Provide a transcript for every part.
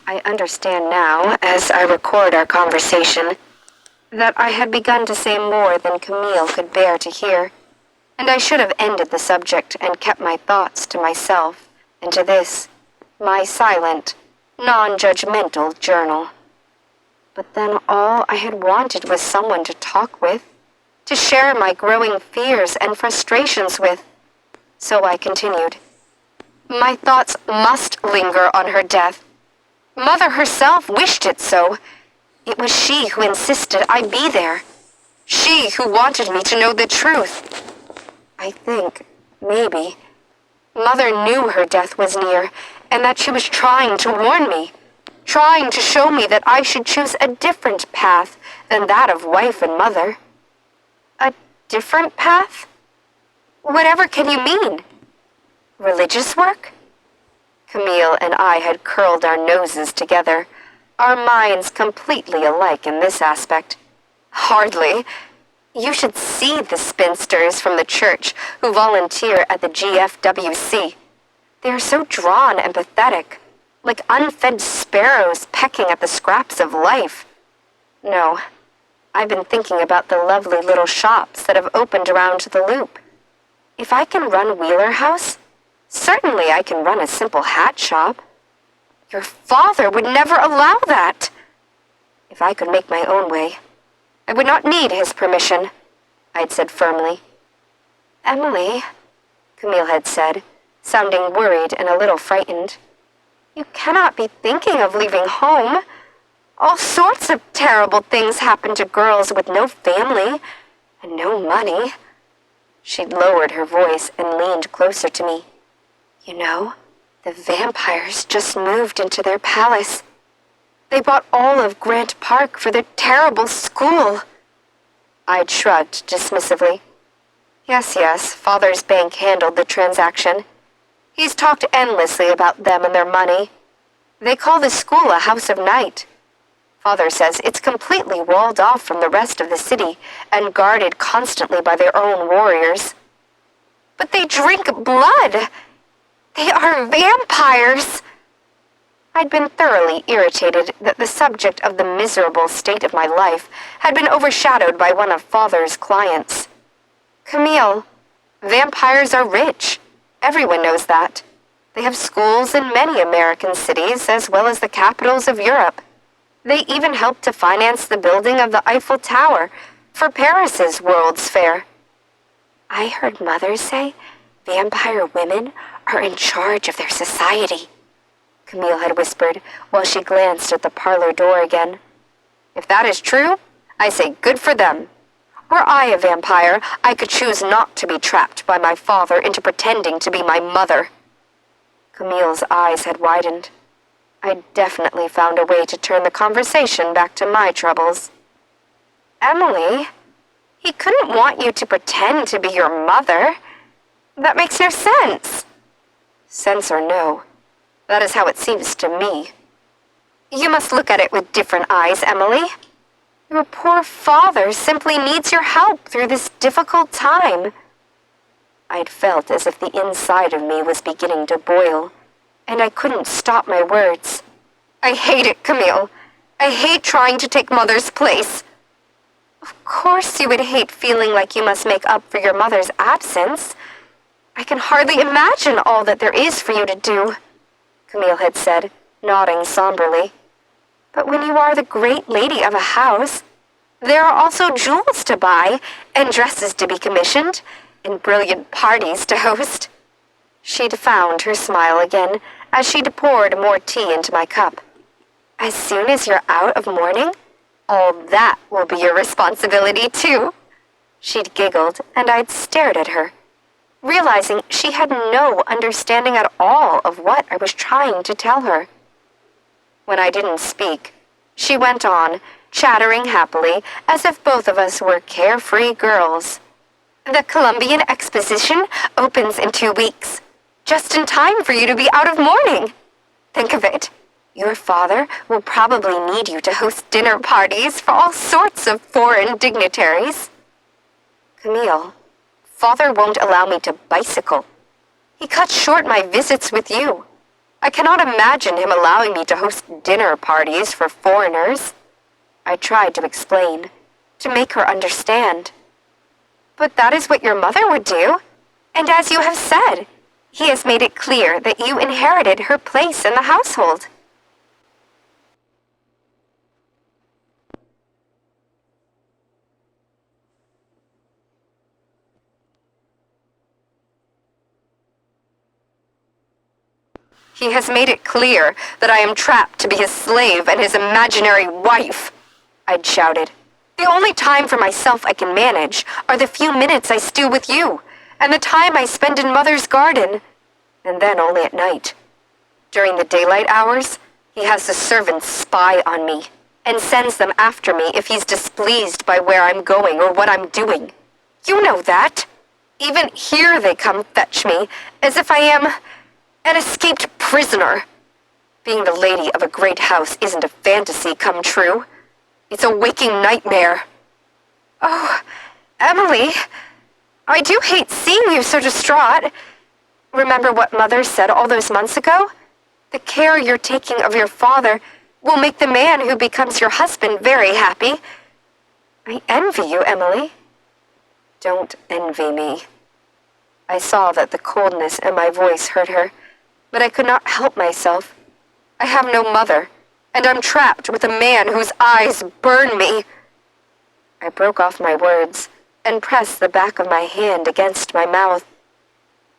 I understand now, as I record our conversation, that I had begun to say more than Camille could bear to hear, and I should have ended the subject and kept my thoughts to myself and to this, my silent, non-judgmental journal. But then all I had wanted was someone to talk with, to share my growing fears and frustrations with. So I continued. My thoughts must linger on her death. Mother herself wished it so. It was she who insisted I be there. She who wanted me to know the truth. I think, maybe, Mother knew her death was near, and that she was trying to warn me, trying to show me that I should choose a different path than that of wife and mother. A different path? Whatever can you mean? Religious work? Camille and I had curled our noses together, our minds completely alike in this aspect. Hardly. You should see the spinsters from the church who volunteer at the GFWC. They are so drawn and pathetic, like unfed sparrows pecking at the scraps of life. No, I've been thinking about the lovely little shops that have opened around the loop. If I can run Wheeler House, certainly I can run a simple hat shop. Your father would never allow that. If I could make my own way, I would not need his permission, I'd said firmly. Emily, Camille had said, sounding worried and a little frightened, you cannot be thinking of leaving home. All sorts of terrible things happen to girls with no family and no money. She'd lowered her voice and leaned closer to me. You know, the vampires just moved into their palace. They bought all of Grant Park for their terrible school. I'd shrugged dismissively. Yes, Father's bank handled the transaction. He's talked endlessly about them and their money. They call the school a house of night. Father says it's completely walled off from the rest of the city and guarded constantly by their own warriors. But they drink blood! They are vampires! I'd been thoroughly irritated that the subject of the miserable state of my life had been overshadowed by one of Father's clients. Camille, vampires are rich. Everyone knows that. They have schools in many American cities as well as the capitals of Europe. They even helped to finance the building of the Eiffel Tower for Paris's World's Fair. I heard Mother say vampire women are in charge of their society, Camille had whispered while she glanced at the parlor door again. If that is true, I say good for them. Were I a vampire, I could choose not to be trapped by my father into pretending to be my mother. Camille's eyes had widened. I'd definitely found a way to turn the conversation back to my troubles. Emily, he couldn't want you to pretend to be your mother. That makes no sense. Sense or no, that is how it seems to me. You must look at it with different eyes, Emily. Your poor father simply needs your help through this difficult time. I'd felt as if the inside of me was beginning to boil, and I couldn't stop my words. I hate it, Camille. I hate trying to take Mother's place. Of course you would hate feeling like you must make up for your mother's absence. I can hardly imagine all that there is for you to do, Camille had said, nodding somberly. But when you are the great lady of a house, there are also jewels to buy, and dresses to be commissioned, and brilliant parties to host. She'd found her smile again as she'd poured more tea into my cup. As soon as you're out of mourning, all that will be your responsibility, too. She'd giggled, and I'd stared at her, realizing she had no understanding at all of what I was trying to tell her. When I didn't speak, she went on, chattering happily, as if both of us were carefree girls. The Columbian Exposition opens in 2 weeks, just in time for you to be out of mourning. Think of it. Your father will probably need you to host dinner parties for all sorts of foreign dignitaries. Camille, Father won't allow me to bicycle. He cut short my visits with you. I cannot imagine him allowing me to host dinner parties for foreigners. I tried to explain, to make her understand. But that is what your mother would do. And as you have said, he has made it clear that you inherited her place in the household. He has made it clear that I am trapped to be his slave and his imaginary wife, I'd shouted. The only time for myself I can manage are the few minutes I stew with you, and the time I spend in Mother's garden, and then only at night. During the daylight hours, he has the servants spy on me, and sends them after me if he's displeased by where I'm going or what I'm doing. You know that. Even here they come fetch me, as if I am an escaped prisoner. Being the lady of a great house isn't a fantasy come true. It's a waking nightmare. Oh, Emily, I do hate seeing you so distraught. Remember what Mother said all those months ago? The care you're taking of your father will make the man who becomes your husband very happy. I envy you, Emily. Don't envy me. I saw that the coldness in my voice hurt her, but I could not help myself. I have no mother, and I'm trapped with a man whose eyes burn me. I broke off my words and pressed the back of my hand against my mouth.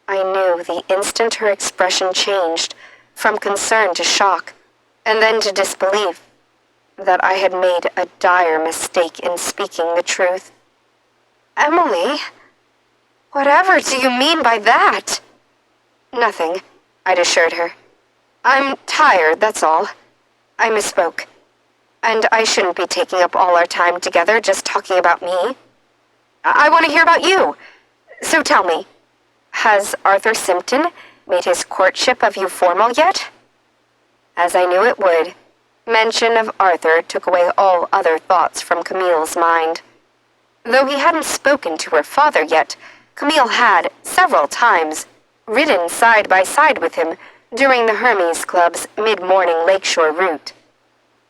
I knew the instant her expression changed, from concern to shock, and then to disbelief, that I had made a dire mistake in speaking the truth. Emily, whatever do you mean by that? Nothing, I'd assured her. I'm tired, that's all. I misspoke. And I shouldn't be taking up all our time together just talking about me. I want to hear about you. So tell me, has Arthur Simpton made his courtship of you formal yet? As I knew it would, mention of Arthur took away all other thoughts from Camille's mind. Though he hadn't spoken to her father yet, Camille had, several times, ridden side by side with him during the Hermes Club's mid-morning lakeshore route.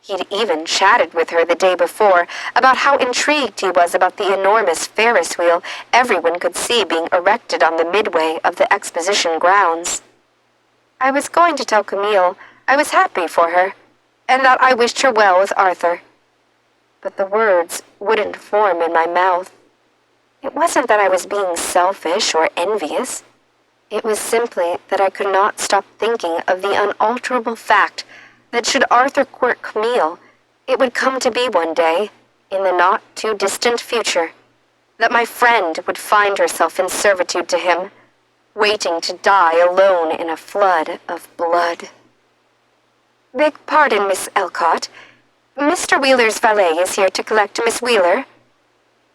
He'd even chatted with her the day before about how intrigued he was about the enormous Ferris wheel everyone could see being erected on the midway of the exposition grounds. I was going to tell Camille I was happy for her, and that I wished her well with Arthur. But the words wouldn't form in my mouth. It wasn't that I was being selfish or envious. It was simply that I could not stop thinking of the unalterable fact that should Arthur court Camille, it would come to be one day, in the not-too-distant future, that my friend would find herself in servitude to him, waiting to die alone in a flood of blood. Beg pardon, Miss Elcott. Mr. Wheeler's valet is here to collect Miss Wheeler.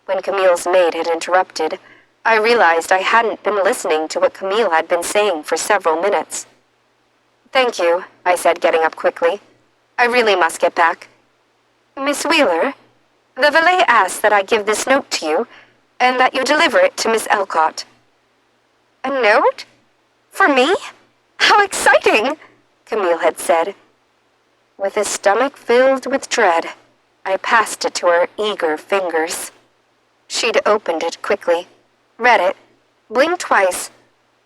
When Camille's maid had interrupted, I realized I hadn't been listening to what Camille had been saying for several minutes. Thank you, I said, getting up quickly. I really must get back. Miss Wheeler, the valet asks that I give this note to you, and that you deliver it to Miss Elcott. A note? For me? How exciting! Camille had said. With a stomach filled with dread, I passed it to her eager fingers. She'd opened it quickly, read it, blinked twice,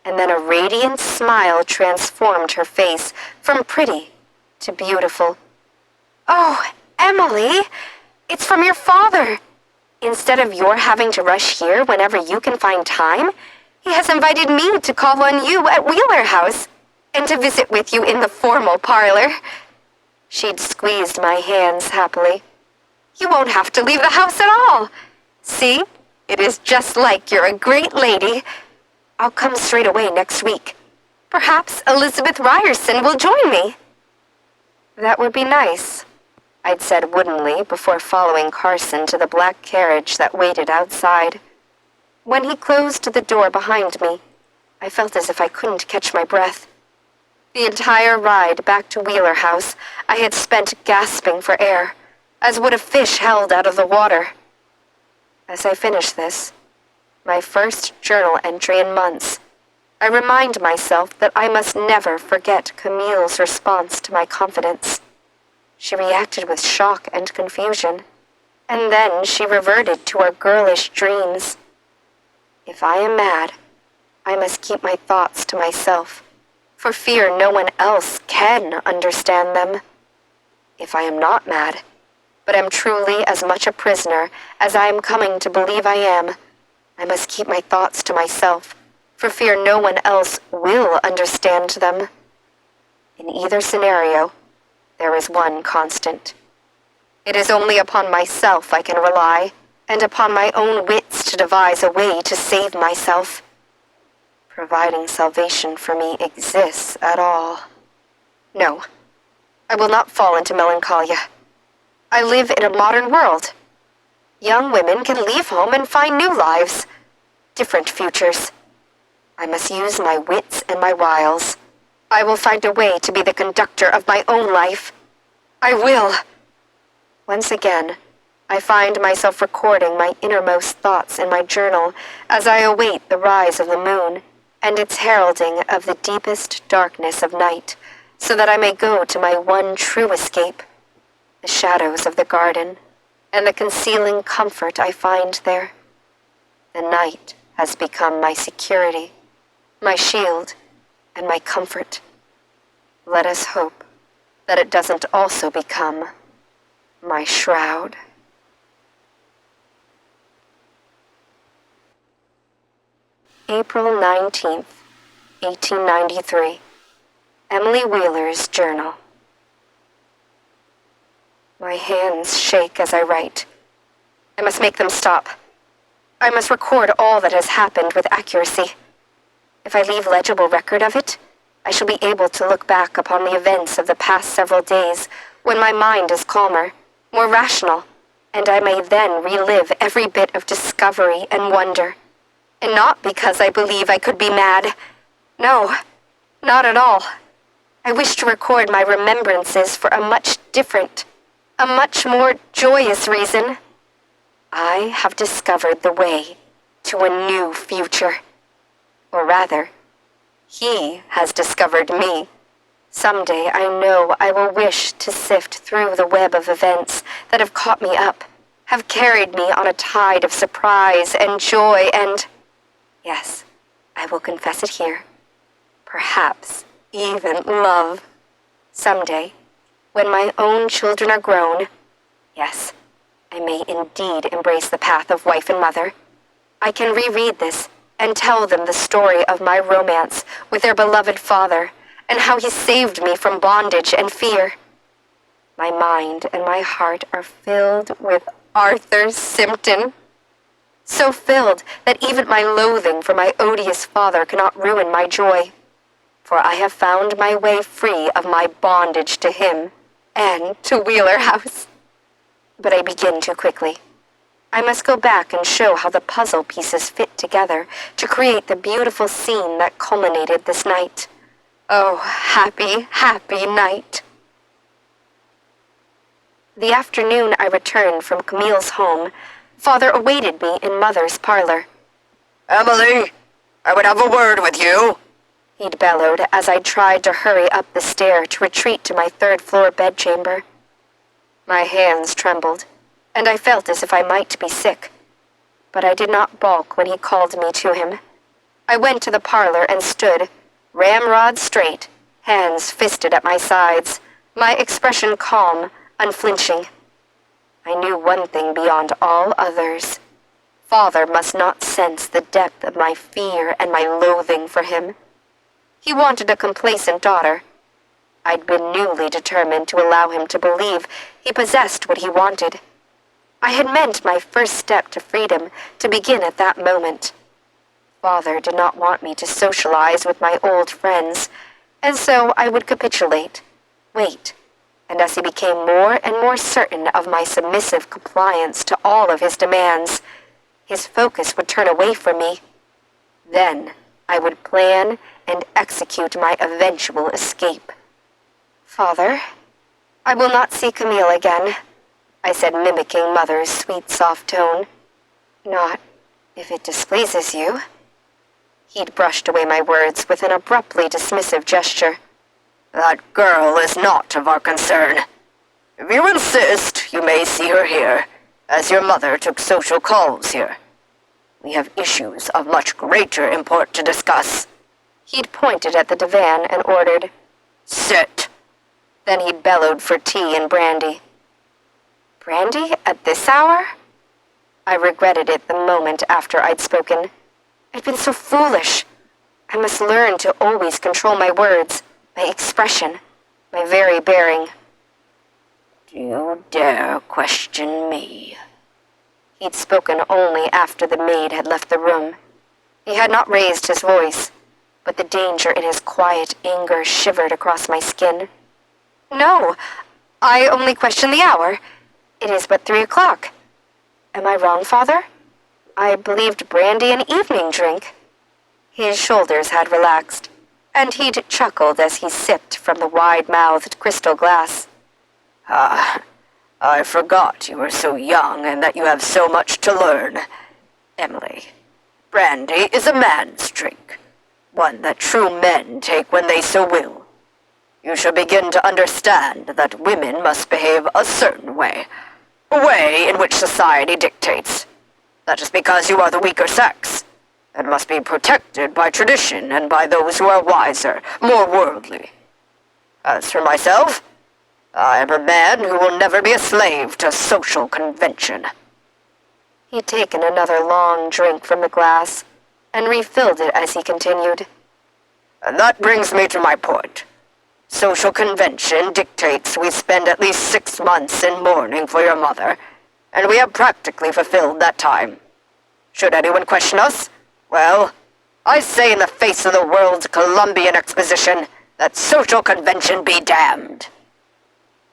and then a radiant smile transformed her face from pretty to beautiful. Oh, Emily, it's from your father. Instead of your having to rush here whenever you can find time, he has invited me to call on you at Wheeler House and to visit with you in the formal parlor. She'd squeezed my hands happily. You won't have to leave the house at all. See, it is just like you're a great lady. I'll come straight away next week. Perhaps Elizabeth Ryerson will join me. That would be nice, I'd said woodenly before following Carson to the black carriage that waited outside. When he closed the door behind me, I felt as if I couldn't catch my breath. The entire ride back to Wheeler House I had spent gasping for air, as would a fish held out of the water. As I finished this, my first journal entry in months, I remind myself that I must never forget Camille's response to my confidence. She reacted with shock and confusion, and then she reverted to her girlish dreams. If I am mad, I must keep my thoughts to myself, for fear no one else can understand them. If I am not mad, but am truly as much a prisoner as I am coming to believe I am, I must keep my thoughts to myself, for fear no one else will understand them. In either scenario, there is one constant. It is only upon myself I can rely, and upon my own wits to devise a way to save myself, providing salvation for me exists at all. No, I will not fall into melancholia. I live in a modern world. Young women can leave home and find new lives, different futures. I must use my wits and my wiles. I will find a way to be the conductor of my own life. I will. Once again, I find myself recording my innermost thoughts in my journal as I await the rise of the moon and its heralding of the deepest darkness of night, so that I may go to my one true escape, the shadows of the garden, and the concealing comfort I find there. The night has become my security, my shield, and my comfort. Let us hope that it doesn't also become my shroud. April 19th, 1893. Emily Wheeler's journal. My hands shake as I write. I must make them stop. I must record all that has happened with accuracy. If I leave legible record of it, I shall be able to look back upon the events of the past several days when my mind is calmer, more rational, and I may then relive every bit of discovery and wonder. And not because I believe I could be mad. No, not at all. I wish to record my remembrances for a much different, a much more joyous reason. I have discovered the way to a new future. Or rather, he has discovered me. Someday I know I will wish to sift through the web of events that have caught me up, have carried me on a tide of surprise and joy and, yes, I will confess it here, perhaps even love. Someday, when my own children are grown, yes, I may indeed embrace the path of wife and mother, I can reread this and tell them the story of my romance with their beloved father and how he saved me from bondage and fear. My mind and my heart are filled with Arthur Simpson. So filled that even my loathing for my odious father cannot ruin my joy, for I have found my way free of my bondage to him and to Wheeler House. But I begin too quickly. I must go back and show how the puzzle pieces fit together to create the beautiful scene that culminated this night. Oh, happy, happy night. The afternoon I returned from Camille's home, Father awaited me in Mother's parlor. "Emily, I would have a word with you," he'd bellowed as I tried to hurry up the stair to retreat to my third-floor bedchamber. My hands trembled, and I felt as if I might be sick. But I did not balk when he called me to him. I went to the parlor and stood, ramrod straight, hands fisted at my sides, my expression calm, unflinching. I knew one thing beyond all others. Father must not sense the depth of my fear and my loathing for him. He wanted a complacent daughter. I'd been newly determined to allow him to believe he possessed what he wanted. I had meant my first step to freedom to begin at that moment. Father did not want me to socialize with my old friends, and so I would capitulate, wait, and as he became more and more certain of my submissive compliance to all of his demands, his focus would turn away from me. Then I would plan and execute my eventual escape. "Father, I will not see Camille again," I said, mimicking Mother's sweet, soft tone. "Not if it displeases you." He'd brushed away my words with an abruptly dismissive gesture. That girl is not of our concern. If you insist, you may see her here, as your mother took social calls here. We have issues of much greater import to discuss. He'd pointed at the divan and ordered, Sit. Then he bellowed for tea and brandy. Brandy at this hour? I regretted it the moment after I'd spoken. I'd been so foolish. I must learn to always control my words, my expression, my very bearing. Do you dare question me? He'd spoken only after the maid had left the room. He had not raised his voice, but the danger in his quiet anger shivered across my skin. No, I only question the hour. It is but 3 o'clock. Am I wrong, Father? I believed brandy an evening drink. His shoulders had relaxed, and he'd chuckled as he sipped from the wide-mouthed crystal glass. I forgot you were so young and that you have so much to learn. Emily, brandy is a man's drink, one that true men take when they so will. You shall begin to understand that women must behave a certain way, a way in which society dictates. That is because you are the weaker sex, and must be protected by tradition and by those who are wiser, more worldly. As for myself, I am a man who will never be a slave to social convention. He'd taken another long drink from the glass, and refilled it as he continued. And that brings me to my point. Social convention dictates we spend at least 6 months in mourning for your mother, and we have practically fulfilled that time. Should anyone question us, well, I say in the face of the world's Columbian Exposition that social convention be damned.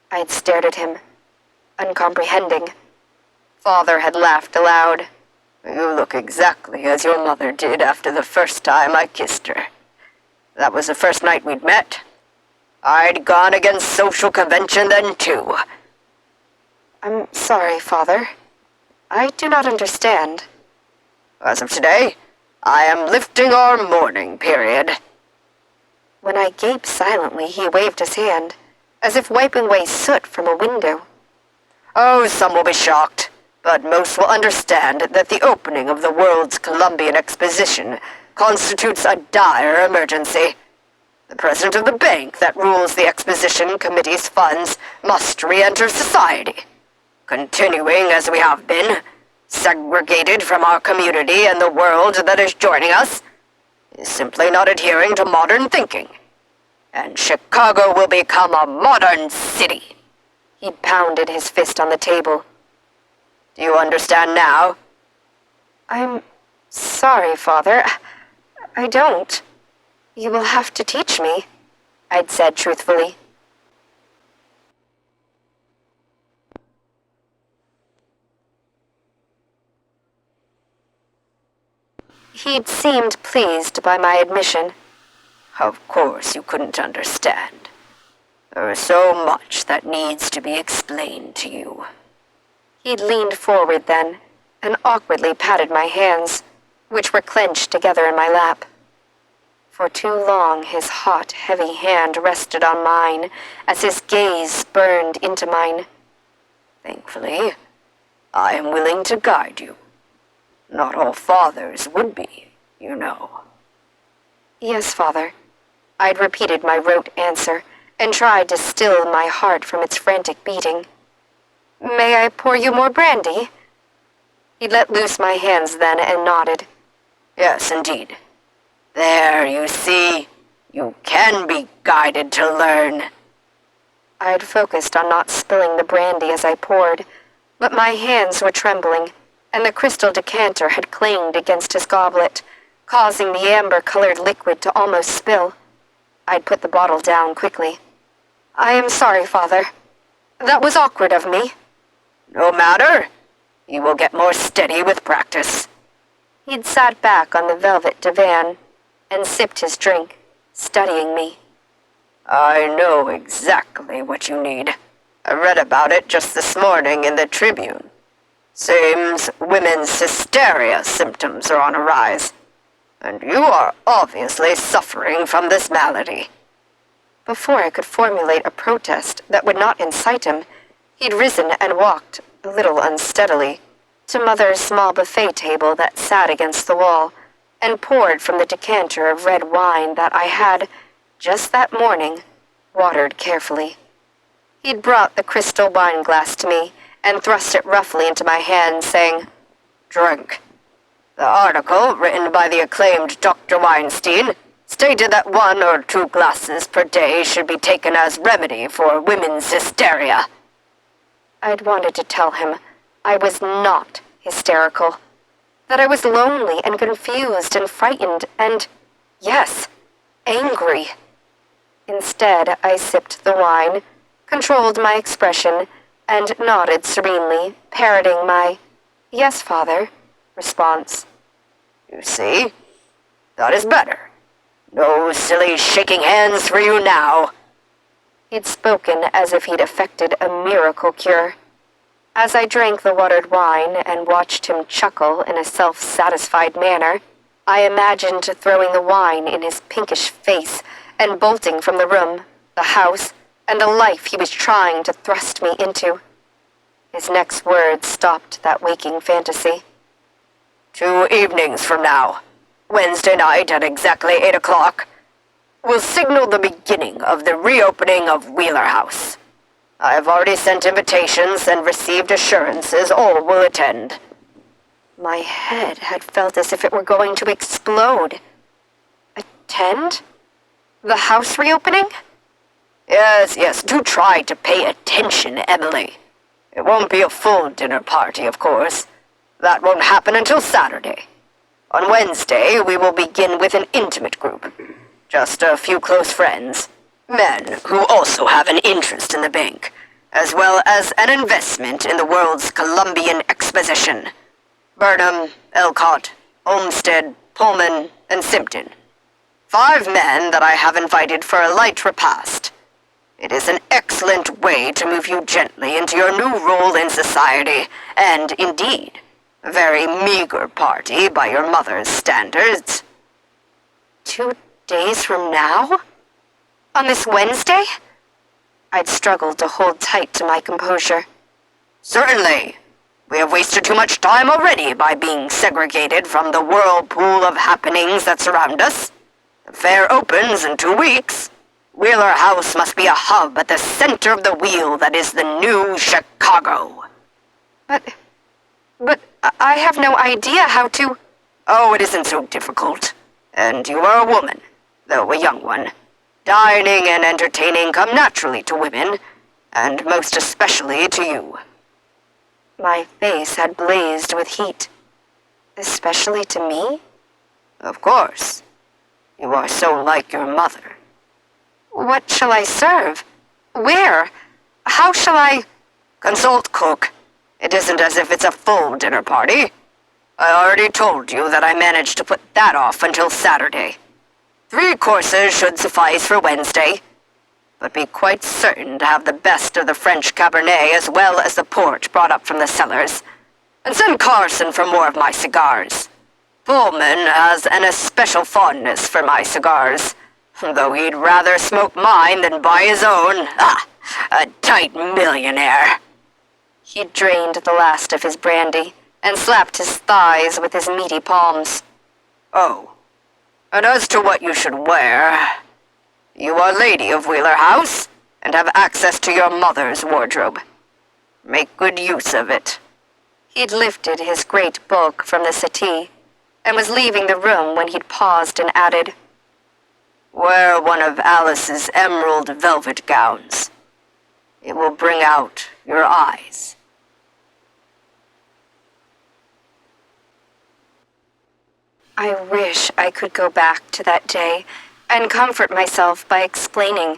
I'd stared at him, uncomprehending. Father had laughed aloud. You look exactly as your mother did after the first time I kissed her. That was the first night we'd met. I'd gone against social convention then, too. I'm sorry, Father. I do not understand. As of today, I am lifting our mourning period. When I gaped silently, he waved his hand, as if wiping away soot from a window. Oh, some will be shocked, but most will understand that the opening of the world's Columbian Exposition constitutes a dire emergency. The president of the bank that rules the Exposition Committee's funds must re-enter society, continuing as we have been, segregated from our community and the world that is joining us, is simply not adhering to modern thinking. And Chicago will become a modern city. He pounded his fist on the table. Do you understand now? I'm sorry, Father. I don't. You will have to teach me, I'd said truthfully. He'd seemed pleased by my admission. Of course you couldn't understand. There is so much that needs to be explained to you. He'd leaned forward then, and awkwardly patted my hands, which were clenched together in my lap. For too long his hot, heavy hand rested on mine, as his gaze burned into mine. Thankfully, I am willing to guide you. Not all fathers would be, you know. Yes, Father. I'd repeated my rote answer, and tried to still my heart from its frantic beating. May I pour you more brandy? He let loose my hands then and nodded. Yes, indeed. There, you see, you can be guided to learn. I'd focused on not spilling the brandy as I poured, but my hands were trembling, and the crystal decanter had clanged against his goblet, causing the amber-colored liquid to almost spill. I'd put the bottle down quickly. I am sorry, Father. That was awkward of me. No matter. You will get more steady with practice. He'd sat back on the velvet divan and sipped his drink, studying me. I know exactly what you need. I read about it just this morning in the Tribune. Seems women's hysteria symptoms are on a rise. and you are obviously suffering from this malady." Before I could formulate a protest that would not incite him, he'd risen and walked, a little unsteadily, to Mother's small buffet table that sat against the wall, and poured from the decanter of red wine that I had, just that morning, watered carefully. He'd brought the crystal wine glass to me and thrust it roughly into my hand, saying, "Drink." The article, written by the acclaimed Dr. Weinstein, stated that 1 or 2 glasses per day should be taken as remedy for women's hysteria. I'd wanted to tell him I was not hysterical, that I was lonely and confused and frightened and, yes, angry. Instead, I sipped the wine, controlled my expression, and nodded serenely, parroting my, "Yes, Father," response. "You see? That is better. No silly shaking hands for you now." He'd spoken as if he'd effected a miracle cure. As I drank the watered wine and watched him chuckle in a self-satisfied manner, I imagined throwing the wine in his pinkish face and bolting from the room, the house, and the life he was trying to thrust me into. His next words stopped that waking fantasy. 2 evenings from now, Wednesday night at exactly 8 o'clock, will signal the beginning of the reopening of Wheeler House. I have already sent invitations and received assurances all will attend. My head had felt as if it were going to explode. Attend? The house reopening? Yes, do try to pay attention, Emily. It won't be a full dinner party, of course. That won't happen until Saturday. On Wednesday, we will begin with an intimate group. Just a few close friends. Men who also have an interest in the bank, as well as an investment in the world's Columbian Exposition. Burnham, Elcott, Olmsted, Pullman, and Simpton. 5 men that I have invited for a light repast. It is an excellent way to move you gently into your new role in society, and indeed, a very meager party by your mother's standards. 2 days from now? On this Wednesday? I'd struggled to hold tight to my composure. Certainly. We have wasted too much time already by being segregated from the whirlpool of happenings that surround us. The fair opens in 2 weeks. Wheeler House must be a hub at the center of the wheel that is the new Chicago. But I have no idea how to... Oh, it isn't so difficult. And you are a woman, though a young one. Dining and entertaining come naturally to women, and most especially to you. My face had blazed with heat. Especially to me? Of course. You are so like your mother. What shall I serve? Where? How shall I... Consult cook. It isn't as if it's a full dinner party. I already told you that I managed to put that off until Saturday. 3 courses should suffice for Wednesday. But be quite certain to have the best of the French Cabernet as well as the port brought up from the cellars. And send Carson for more of my cigars. Pullman has an especial fondness for my cigars, though he'd rather smoke mine than buy his own. A tight millionaire. He drained the last of his brandy and slapped his thighs with his meaty palms. Oh, and as to what you should wear, you are lady of Wheeler House and have access to your mother's wardrobe. Make good use of it. He'd lifted his great bulk from the settee and was leaving the room when he'd paused and added, Wear one of Alice's emerald velvet gowns. It will bring out your eyes. I wish I could go back to that day and comfort myself by explaining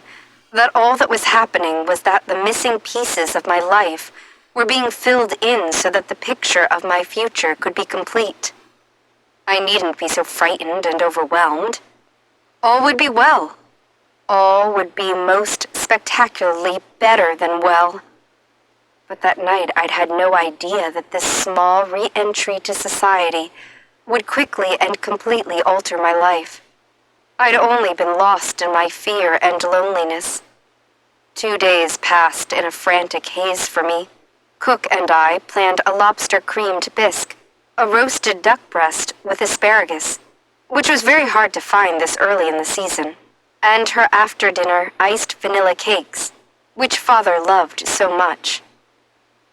that all that was happening was that the missing pieces of my life were being filled in so that the picture of my future could be complete. I needn't be so frightened and overwhelmed. All would be well. All would be most spectacularly better than well. But that night I'd had no idea that this small re-entry to society would quickly and completely alter my life. I'd only been lost in my fear and loneliness. 2 days passed in a frantic haze for me. Cook and I planned a lobster creamed bisque, a roasted duck breast with asparagus, which was very hard to find this early in the season, and her after-dinner iced vanilla cakes, which Father loved so much.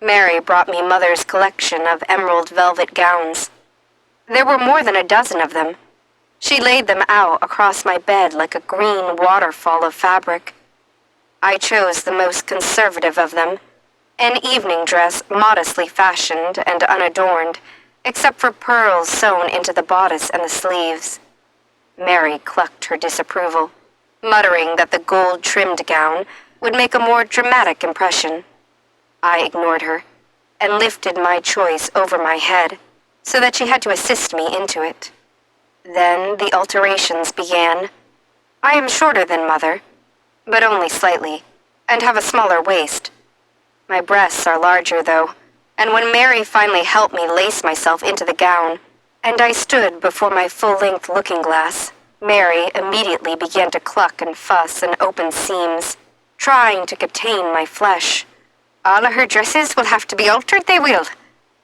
Mary brought me Mother's collection of emerald velvet gowns. There were more than a dozen of them. She laid them out across my bed like a green waterfall of fabric. I chose the most conservative of them, an evening dress modestly fashioned and unadorned, except for pearls sewn into the bodice and the sleeves. Mary clucked her disapproval, muttering that the gold-trimmed gown would make a more dramatic impression. I ignored her and lifted my choice over my head so that she had to assist me into it. Then the alterations began. I am shorter than Mother, but only slightly, and have a smaller waist. My breasts are larger, though, and when Mary finally helped me lace myself into the gown, and I stood before my full-length looking-glass, Mary immediately began to cluck and fuss and open seams, trying to contain my flesh. "All of her dresses will have to be altered, they will,"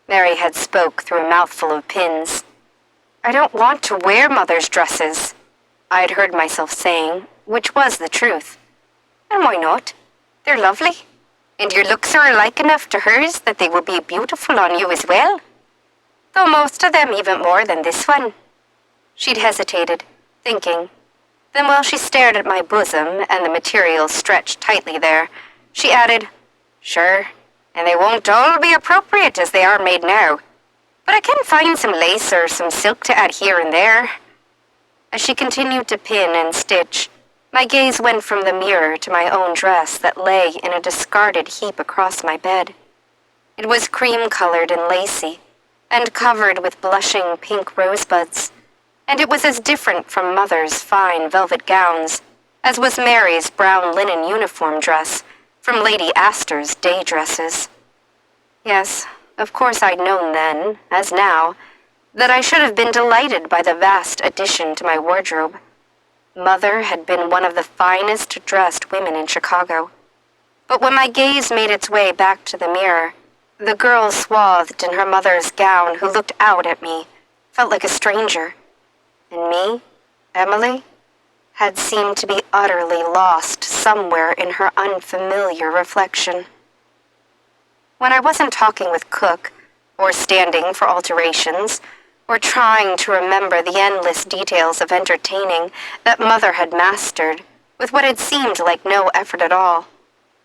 Mary had spoke through a mouthful of pins. "I don't want to wear Mother's dresses," I'd heard myself saying, which was the truth. "And why not? They're lovely, and your looks are alike enough to hers that they will be beautiful on you as well. Though most of them even more than this one." She'd hesitated, thinking. Then while she stared at my bosom and the material stretched tightly there, she added, "Sure, and they won't all be appropriate as they are made now. But I can find some lace or some silk to add here and there." As she continued to pin and stitch, my gaze went from the mirror to my own dress that lay in a discarded heap across my bed. It was cream-colored and lacy, and covered with blushing pink rosebuds, and it was as different from Mother's fine velvet gowns as was Mary's brown linen uniform dress from Lady Astor's day dresses. Yes, of course I'd known then, as now, that I should have been delighted by the vast addition to my wardrobe. Mother had been one of the finest dressed women in Chicago. But when my gaze made its way back to the mirror, the girl swathed in her mother's gown who looked out at me felt like a stranger. And me, Emily, had seemed to be utterly lost somewhere in her unfamiliar reflection. When I wasn't talking with Cook, or standing for alterations, or trying to remember the endless details of entertaining that Mother had mastered with what had seemed like no effort at all,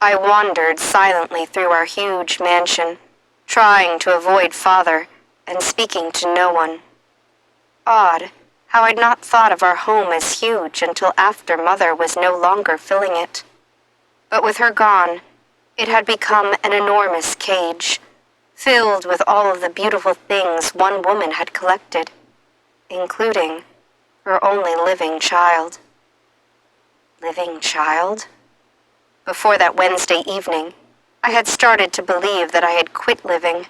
I wandered silently through our huge mansion, trying to avoid Father and speaking to no one. Odd how I'd not thought of our home as huge until after Mother was no longer filling it. But with her gone, it had become an enormous cage, filled with all of the beautiful things one woman had collected, including her only living child. Living child? Before that Wednesday evening, I had started to believe that I had quit living,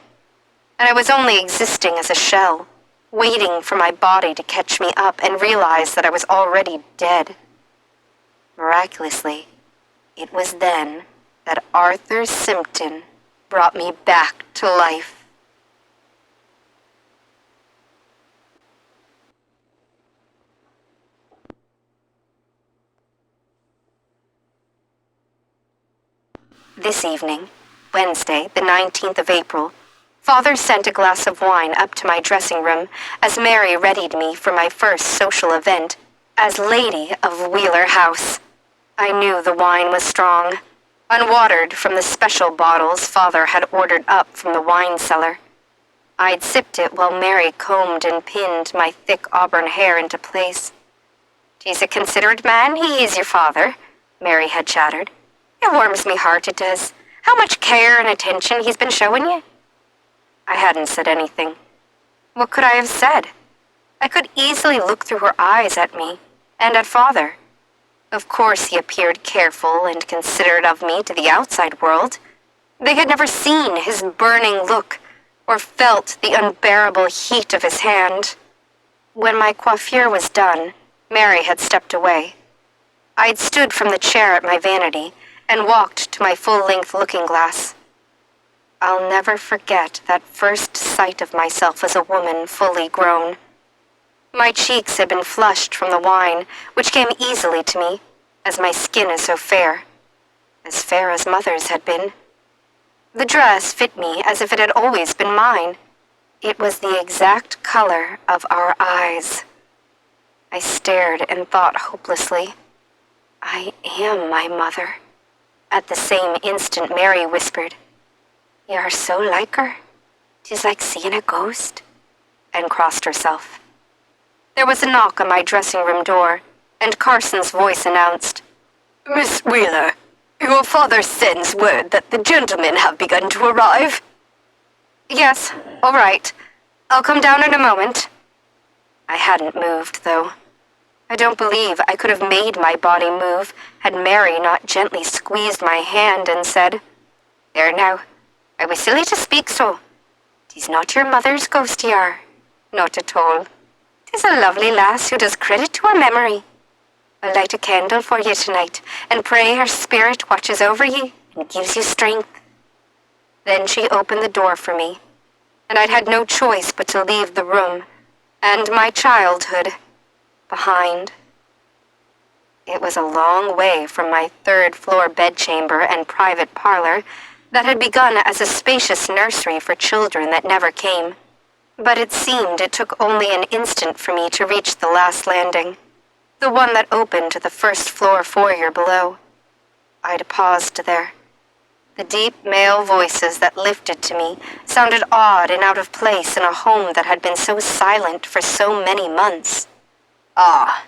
and I was only existing as a shell, waiting for my body to catch me up and realize that I was already dead. Miraculously, it was then that Arthur Simpton brought me back to life. This evening, Wednesday, the 19th of April, Father sent a glass of wine up to my dressing room as Mary readied me for my first social event as Lady of Wheeler House. I knew the wine was strong, unwatered from the special bottles Father had ordered up from the wine cellar. I'd sipped it while Mary combed and pinned my thick auburn hair into place. "He's a considerate man, he is, your father," Mary had chattered. "It warms me heart, it does. How much care and attention he's been showing you." I hadn't said anything. What could I have said? I could easily look through her eyes at me, and at Father. Of course he appeared careful and considerate of me to the outside world. They had never seen his burning look, or felt the unbearable heat of his hand. When my coiffure was done, Mary had stepped away. I'd stood from the chair at my vanity and walked to my full-length looking-glass. I'll never forget that first sight of myself as a woman fully grown. My cheeks had been flushed from the wine, which came easily to me, as my skin is so fair as mother's had been. The dress fit me as if it had always been mine. It was the exact color of our eyes. I stared and thought hopelessly, I am my mother. At the same instant, Mary whispered, You are so like her. 'Tis like seeing a ghost, and crossed herself. There was a knock on my dressing-room door, and Carson's voice announced, Miss Wheeler, your father sends word that the gentlemen have begun to arrive. Yes, all right. I'll come down in a moment. I hadn't moved, though. I don't believe I could have made my body move had Mary not gently squeezed my hand and said, There now, I was silly to speak so. 'Tis not your mother's ghost ye are. Not at all. 'Tis a lovely lass who does credit to her memory. I'll light a candle for ye tonight, and pray her spirit watches over ye and gives you strength. Then she opened the door for me, and I'd had no choice but to leave the room, and my childhood, behind. It was a long way from my third-floor bedchamber and private parlor that had begun as a spacious nursery for children that never came, but it seemed it took only an instant for me to reach the last landing, the one that opened to the first-floor foyer below. I'd paused there. The deep male voices that lifted to me sounded odd and out of place in a home that had been so silent for so many months. Ah,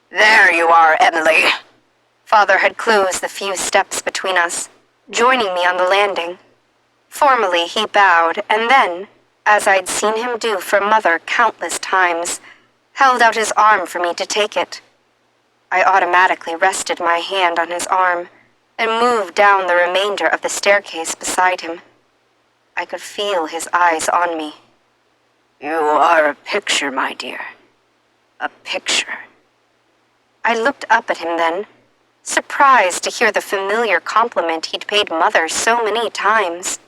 there you are, Emily. Father had closed the few steps between us, joining me on the landing. Formally, he bowed, and then, as I'd seen him do for Mother countless times, held out his arm for me to take it. I automatically rested my hand on his arm and moved down the remainder of the staircase beside him. I could feel his eyes on me. You are a picture, my dear. A picture. I looked up at him then, surprised to hear the familiar compliment he'd paid Mother so many times.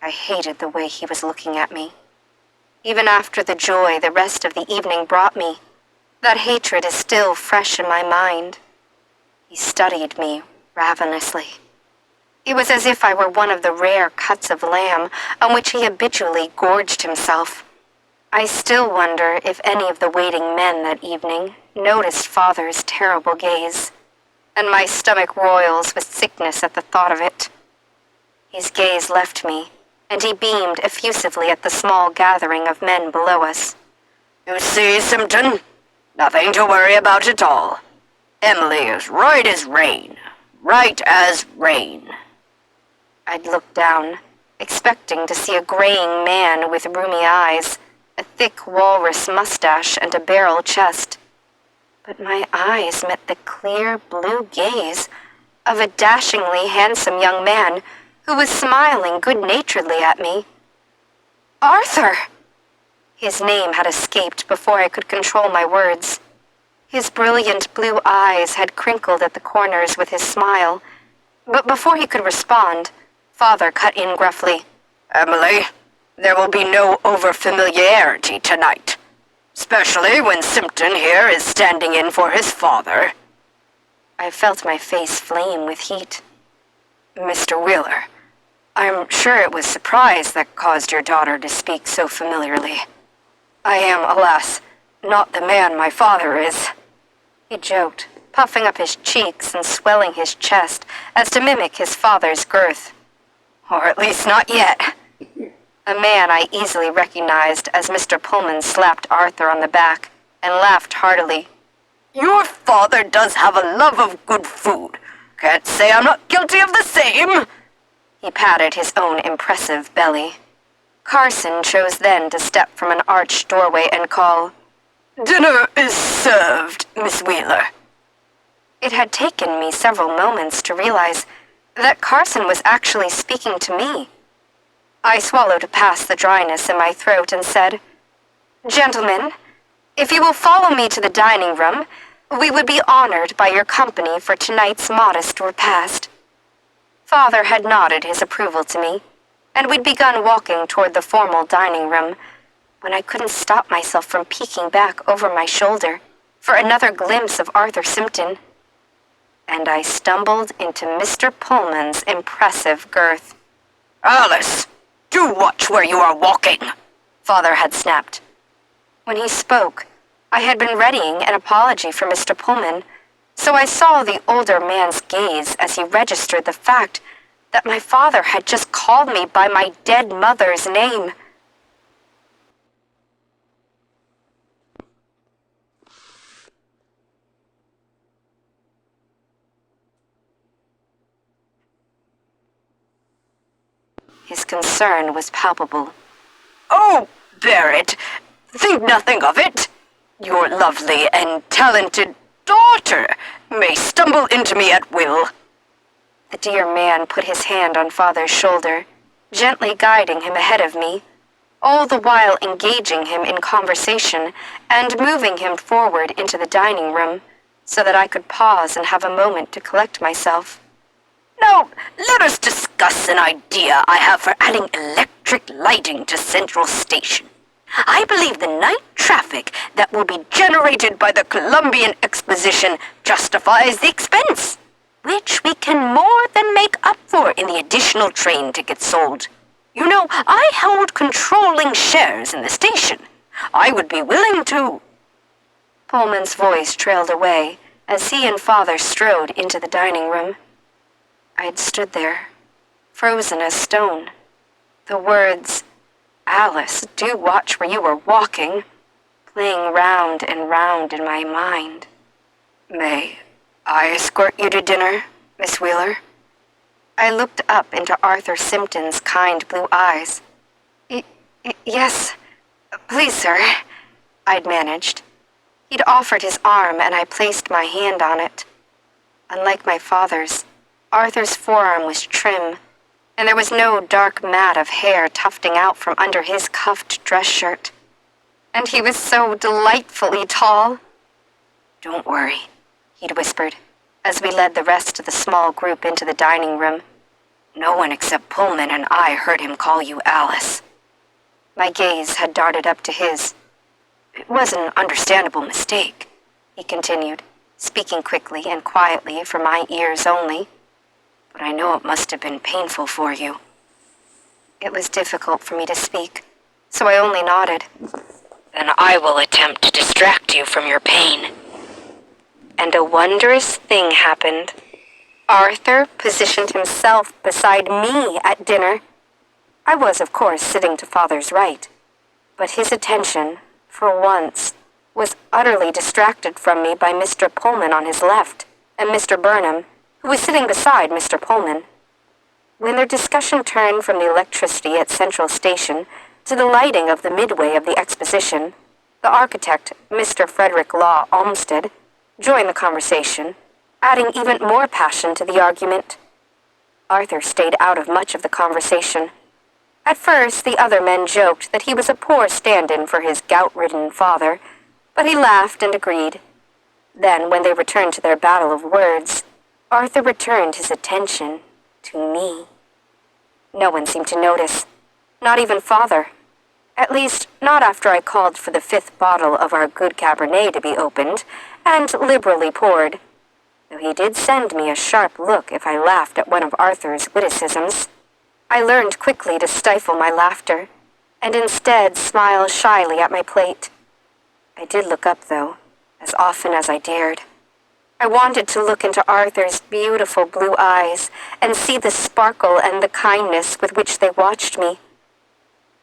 I hated the way he was looking at me. Even after the joy the rest of the evening brought me, that hatred is still fresh in my mind. He studied me ravenously. It was as if I were one of the rare cuts of lamb on which he habitually gorged himself. I still wonder if any of the waiting men that evening noticed Father's terrible gaze, and my stomach roils with sickness at the thought of it. His gaze left me, and he beamed effusively at the small gathering of men below us. You see, Simpton? Nothing to worry about at all. Emily is right as rain. Right as rain. I'd looked down, expecting to see a graying man with rheumy eyes, a thick walrus mustache, and a barrel chest. But my eyes met the clear blue gaze of a dashingly handsome young man who was smiling good-naturedly at me. Arthur! His name had escaped before I could control my words. His brilliant blue eyes had crinkled at the corners with his smile, but before he could respond, Father cut in gruffly. Emily, there will be no over-familiarity tonight, especially when Simpton here is standing in for his father. I felt my face flame with heat. Mr. Wheeler, I'm sure it was surprise that caused your daughter to speak so familiarly. I am, alas, not the man my father is. He joked, puffing up his cheeks and swelling his chest as to mimic his father's girth. Or at least not yet. A man I easily recognized as Mr. Pullman slapped Arthur on the back and laughed heartily. Your father does have a love of good food. Can't say I'm not guilty of the same. He patted his own impressive belly. Carson chose then to step from an arched doorway and call, Dinner is served, Miss Wheeler. It had taken me several moments to realize that Carson was actually speaking to me. I swallowed past the dryness in my throat and said, Gentlemen, If you will follow me to the dining room, we would be honored by your company for tonight's modest repast." Father had nodded his approval to me, and we'd begun walking toward the formal dining room when I couldn't stop myself from peeking back over my shoulder for another glimpse of Arthur Simpson. And I stumbled into Mr. Pullman's impressive girth. "Alice, do watch where you are walking," Father had snapped. When he spoke, I had been readying an apology for Mr. Pullman, so I saw the older man's gaze as he registered the fact that my father had just called me by my dead mother's name. His concern was palpable. "Oh, bear it. Think nothing of it. Your lovely and talented daughter may stumble into me at will." The dear man put his hand on Father's shoulder, gently guiding him ahead of me, all the while engaging him in conversation and moving him forward into the dining room so that I could pause and have a moment to collect myself. "Now, let us discuss an idea I have for adding electric lighting to Central Station. I believe the night traffic that will be generated by the Columbian Exposition justifies the expense, which we can more than make up for in the additional train tickets sold. You know, I hold controlling shares in the station. I would be willing to—" Pullman's voice trailed away as he and Father strode into the dining room. I'd stood there, frozen as stone. The words, "Alice, do watch where you are walking," playing round and round in my mind. "May I escort you to dinner, Miss Wheeler?" I looked up into Arthur Simpson's kind blue eyes. Yes, please, sir," I'd managed. He'd offered his arm, and I placed my hand on it. Unlike my father's, Arthur's forearm was trim, and there was no dark mat of hair tufting out from under his cuffed dress shirt. And he was so delightfully tall. "Don't worry," he'd whispered, as we led the rest of the small group into the dining room. "No one except Pullman and I heard him call you Alice." My gaze had darted up to his. "It was an understandable mistake," he continued, speaking quickly and quietly for my ears only. "But I know it must have been painful for you." It was difficult for me to speak, so I only nodded. "Then I will attempt to distract you from your pain." And a wondrous thing happened. Arthur positioned himself beside me at dinner. I was, of course, sitting to Father's right, but his attention, for once, was utterly distracted from me by Mr. Pullman on his left and Mr. Burnham, who was sitting beside Mr. Pullman. When their discussion turned from the electricity at Central Station to the lighting of the midway of the exposition, the architect, Mr. Frederick Law Olmsted, joined the conversation, adding even more passion to the argument. Arthur stayed out of much of the conversation. At first, the other men joked that he was a poor stand-in for his gout-ridden father, but he laughed and agreed. Then, when they returned to their battle of words, Arthur returned his attention to me. No one seemed to notice, not even Father. At least, not after I called for the 5th bottle of our good Cabernet to be opened and liberally poured, though he did send me a sharp look if I laughed at one of Arthur's witticisms. I learned quickly to stifle my laughter, and instead smile shyly at my plate. I did look up, though, as often as I dared. I wanted to look into Arthur's beautiful blue eyes and see the sparkle and the kindness with which they watched me.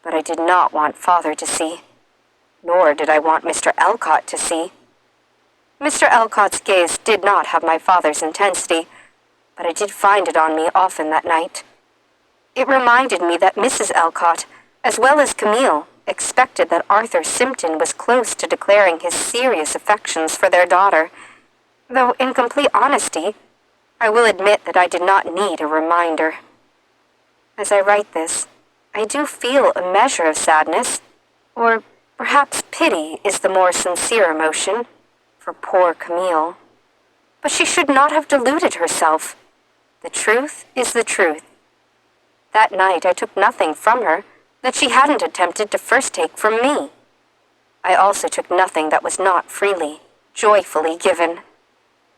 But I did not want Father to see, nor did I want Mr. Elcott to see. Mr. Elcott's gaze did not have my father's intensity, but I did find it on me often that night. It reminded me that Mrs. Elcott, as well as Camille, expected that Arthur Simpson was close to declaring his serious affections for their daughter, though in complete honesty, I will admit that I did not need a reminder. As I write this, I do feel a measure of sadness, or Perhaps pity is the more sincere emotion for poor Camille. But she should not have deluded herself. The truth is the truth. That night I took nothing from her that she hadn't attempted to first take from me. I also took nothing that was not freely, joyfully given.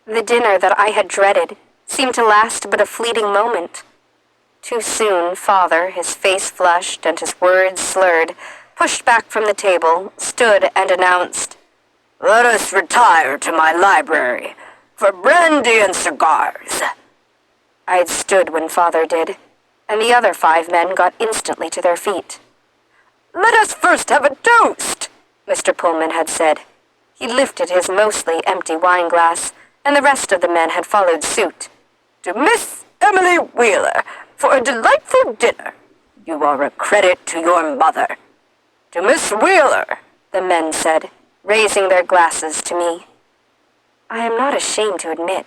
The dinner that I had dreaded seemed to last but a fleeting moment. Too soon, Father, his face flushed and his words slurred, pushed back from the table, stood and announced, "Let us retire to my library for brandy and cigars." I had stood when Father did, and the other 5 men got instantly to their feet. "Let us first have a toast," Mr. Pullman had said. He lifted his mostly empty wine glass, and the rest of the men had followed suit. "To Miss Emily Wheeler for a delightful dinner. You are a credit to your mother." "To Miss Wheeler," the men said, raising their glasses to me. I am not ashamed to admit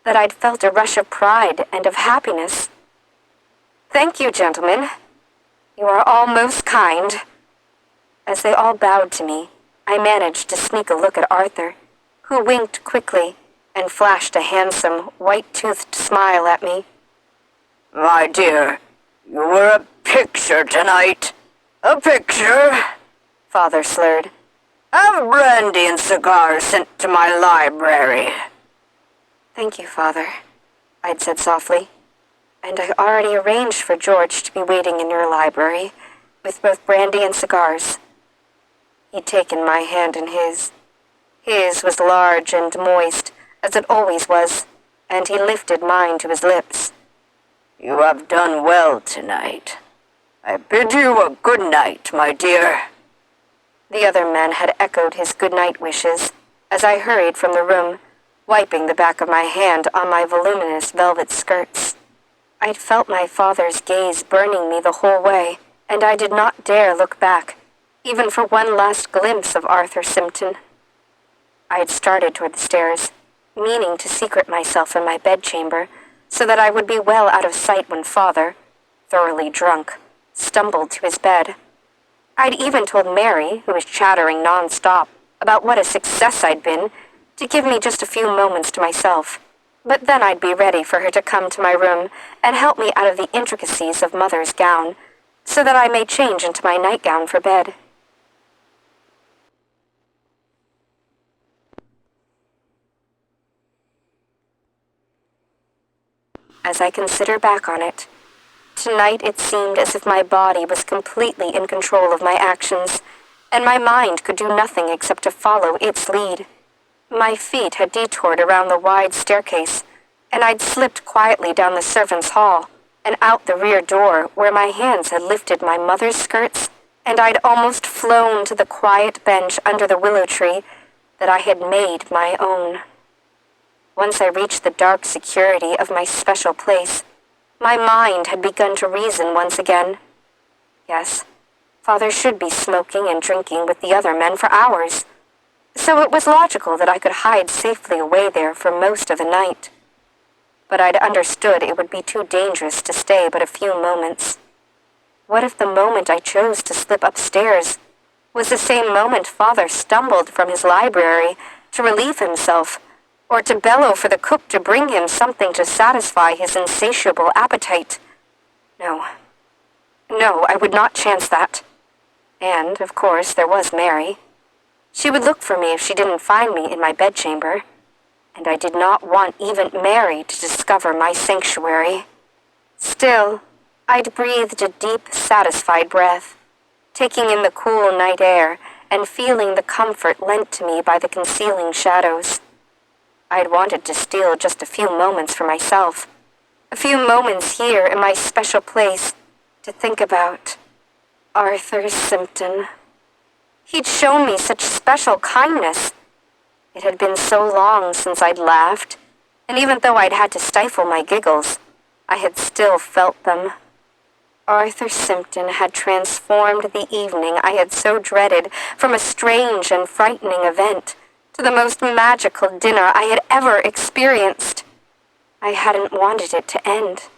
that I'd felt a rush of pride and of happiness. "Thank you, gentlemen. You are all most kind." As they all bowed to me, I managed to sneak a look at Arthur, who winked quickly and flashed a handsome, white-toothed smile at me. "My dear, you were a picture tonight. A picture," Father slurred. "Have brandy and cigars sent to my library." "Thank you, Father," I'd said softly. "And I already arranged for George to be waiting in your library, with both brandy and cigars." He'd taken my hand in his. His was large and moist, as it always was, and he lifted mine to his lips. "You have done well tonight. I bid you a good night, my dear." The other men had echoed his good-night wishes as I hurried from the room, wiping the back of my hand on my voluminous velvet skirts. I'd felt my father's gaze burning me the whole way, and I did not dare look back, even for one last glimpse of Arthur Simpton. I had started toward the stairs, meaning to secret myself in my bedchamber so that I would be well out of sight when Father, thoroughly drunk, stumbled to his bed. I'd even told Mary, who was chattering non-stop, about what a success I'd been, to give me just a few moments to myself. But then I'd be ready for her to come to my room and help me out of the intricacies of Mother's gown, so that I may change into my nightgown for bed. As I consider back on it, tonight it seemed as if my body was completely in control of my actions, and my mind could do nothing except to follow its lead. My feet had detoured around the wide staircase, and I'd slipped quietly down the servants' hall and out the rear door where my hands had lifted my mother's skirts, and I'd almost flown to the quiet bench under the willow tree that I had made my own. Once I reached the dark security of my special place, my mind had begun to reason once again. Yes, Father should be smoking and drinking with the other men for hours, so it was logical that I could hide safely away there for most of the night. But I'd understood it would be too dangerous to stay but a few moments. What if the moment I chose to slip upstairs was the same moment Father stumbled from his library to relieve himself, or to bellow for the cook to bring him something to satisfy his insatiable appetite? No, I would not chance that. And, of course, there was Mary. She would look for me if she didn't find me in my bedchamber, and I did not want even Mary to discover my sanctuary. Still, I'd breathed a deep, satisfied breath, taking in the cool night air and feeling the comfort lent to me by the concealing shadows. I'd wanted to steal just a few moments for myself, a few moments here in my special place to think about Arthur Simpton. He'd shown me such special kindness. It had been so long since I'd laughed, and even though I'd had to stifle my giggles, I had still felt them. Arthur Simpton had transformed the evening I had so dreaded from a strange and frightening event to the most magical dinner I had ever experienced. I hadn't wanted it to end.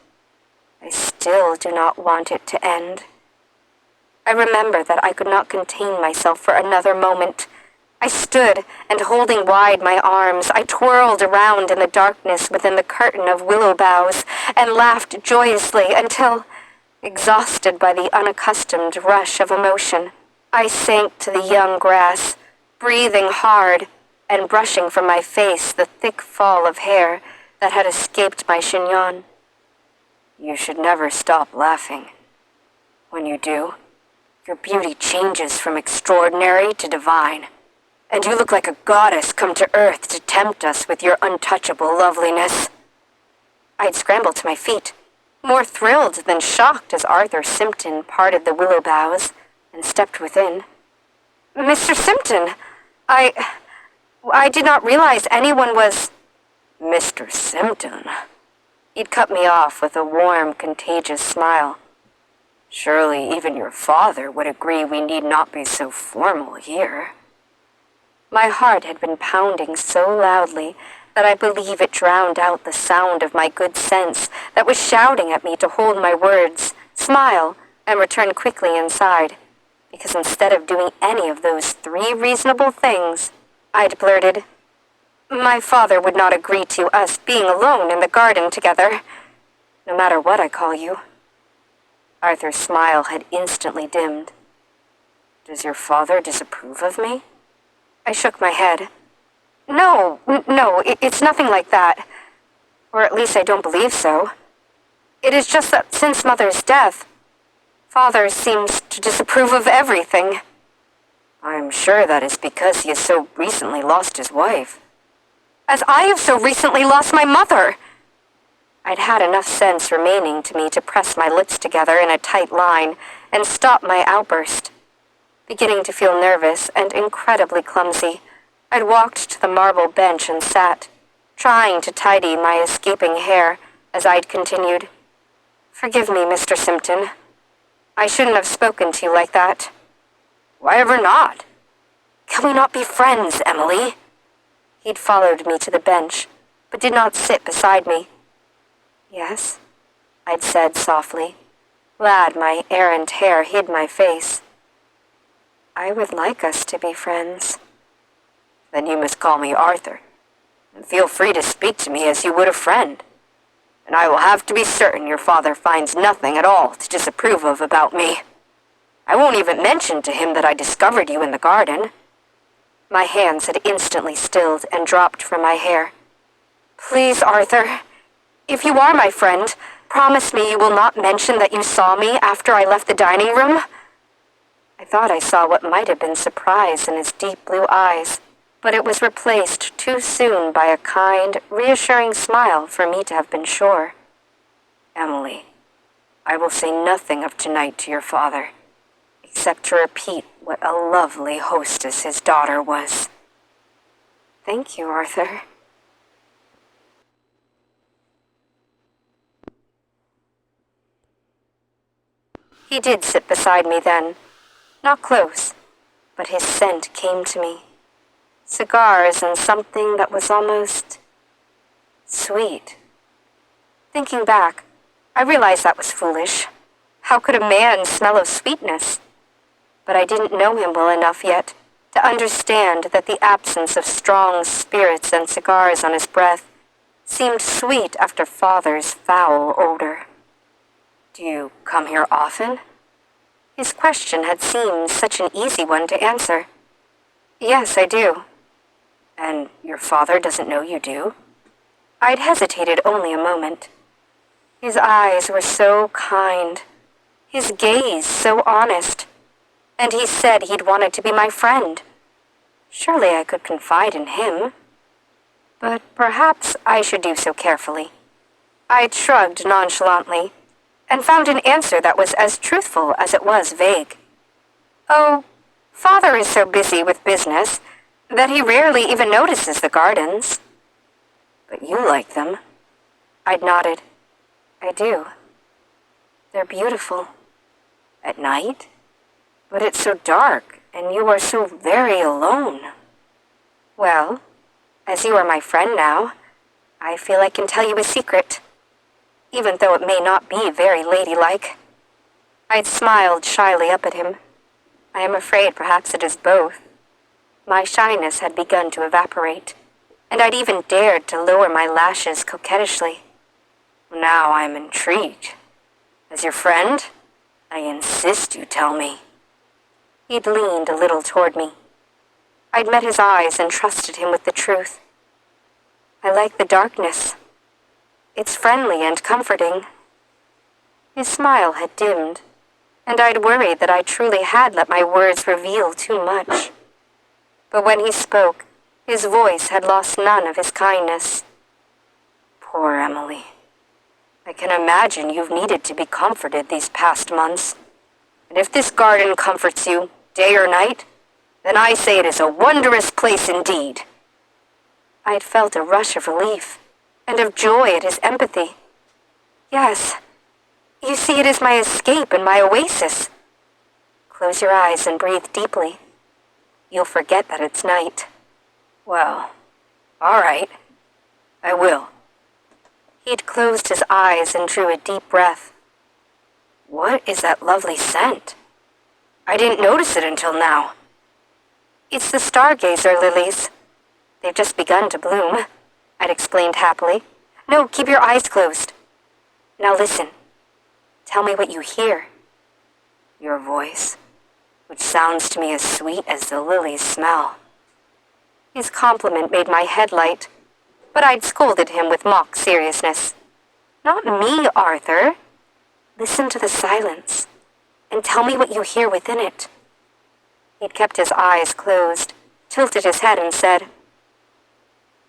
I still do not want it to end. I remember that I could not contain myself for another moment. I stood, and holding wide my arms, I twirled around in the darkness within the curtain of willow boughs, and laughed joyously until, exhausted by the unaccustomed rush of emotion, I sank to the young grass, breathing hard, and brushing from my face the thick fall of hair that had escaped my chignon. You should never stop laughing. When you do, your beauty changes from extraordinary to divine, and you look like a goddess come to earth to tempt us with your untouchable loveliness. I'd scrambled to my feet, more thrilled than shocked as Arthur Simpton parted the willow boughs and stepped within. Mr. Simpton, I did not realize anyone was... Mr. Simpton? He'd cut me off with a warm, contagious smile. Surely even your father would agree we need not be so formal here. My heart had been pounding so loudly that I believe it drowned out the sound of my good sense that was shouting at me to hold my words, smile, and return quickly inside, because instead of doing any of those 3 reasonable things, I'd blurted, "My father would not agree to us being alone in the garden together, no matter what I call you." Arthur's smile had instantly dimmed. Does your father disapprove of me? I shook my head. No, it's nothing like that. Or at least I don't believe so. It is just that since Mother's death, Father seems to disapprove of everything. I'm sure that is because he has so recently lost his wife. As I have so recently lost my mother. I'd had enough sense remaining to me to press my lips together in a tight line and stop my outburst. Beginning to feel nervous and incredibly clumsy, I'd walked to the marble bench and sat, trying to tidy my escaping hair as I'd continued. Forgive me, Mr. Simpton. I shouldn't have spoken to you like that. Why ever not? Can we not be friends, Emily? He'd followed me to the bench, but did not sit beside me. Yes, I'd said softly, glad my errant hair hid my face. I would like us to be friends. Then you must call me Arthur, and feel free to speak to me as you would a friend. And I will have to be certain your father finds nothing at all to disapprove of about me. I won't even mention to him that I discovered you in the garden. My hands had instantly stilled and dropped from my hair. Please, Arthur, if you are my friend, promise me you will not mention that you saw me after I left the dining room. I thought I saw what might have been surprise in his deep blue eyes, but it was replaced too soon by a kind, reassuring smile for me to have been sure. Emily, I will say nothing of tonight to your father, except to repeat what a lovely hostess his daughter was. Thank you, Arthur. He did sit beside me then, not close, but his scent came to me. Cigars and something that was almost sweet. Thinking back, I realized that was foolish. How could a man smell of sweetness? But I didn't know him well enough yet to understand that the absence of strong spirits and cigars on his breath seemed sweet after Father's foul odor. Do you come here often? His question had seemed such an easy one to answer. Yes, I do. And your father doesn't know you do? I'd hesitated only a moment. His eyes were so kind, his gaze so honest, and he said he'd wanted to be my friend. Surely I could confide in him. But perhaps I should do so carefully. I shrugged nonchalantly, and found an answer that was as truthful as it was vague. Oh, Father is so busy with business that he rarely even notices the gardens. But you like them. I'd nodded. I do. They're beautiful. At night? But it's so dark, and you are so very alone. Well, as you are my friend now, I feel I can tell you a secret, even though it may not be very ladylike. I'd smiled shyly up at him. I am afraid perhaps it is both. My shyness had begun to evaporate, and I'd even dared to lower my lashes coquettishly. Now I'm intrigued. As your friend, I insist you tell me. He'd leaned a little toward me. I'd met his eyes and trusted him with the truth. I like the darkness. It's friendly and comforting. His smile had dimmed, and I'd worried that I truly had let my words reveal too much. But when he spoke, his voice had lost none of his kindness. Poor Emily. I can imagine you've needed to be comforted these past months. And if this garden comforts you, day or night, then I say it is a wondrous place indeed. I'd felt a rush of relief, and of joy at his empathy. Yes, you see, it is my escape and my oasis. Close your eyes and breathe deeply. You'll forget that it's night. Well, all right. I will. He'd closed his eyes and drew a deep breath. What is that lovely scent? I didn't notice it until now. It's the stargazer lilies. They've just begun to bloom, I'd explained happily. No, keep your eyes closed. Now listen. Tell me what you hear. Your voice, which sounds to me as sweet as the lilies smell. His compliment made my head light, but I'd scolded him with mock seriousness. Not me, Arthur. Listen to the silence, and tell me what you hear within it. He'd kept his eyes closed, tilted his head, and said,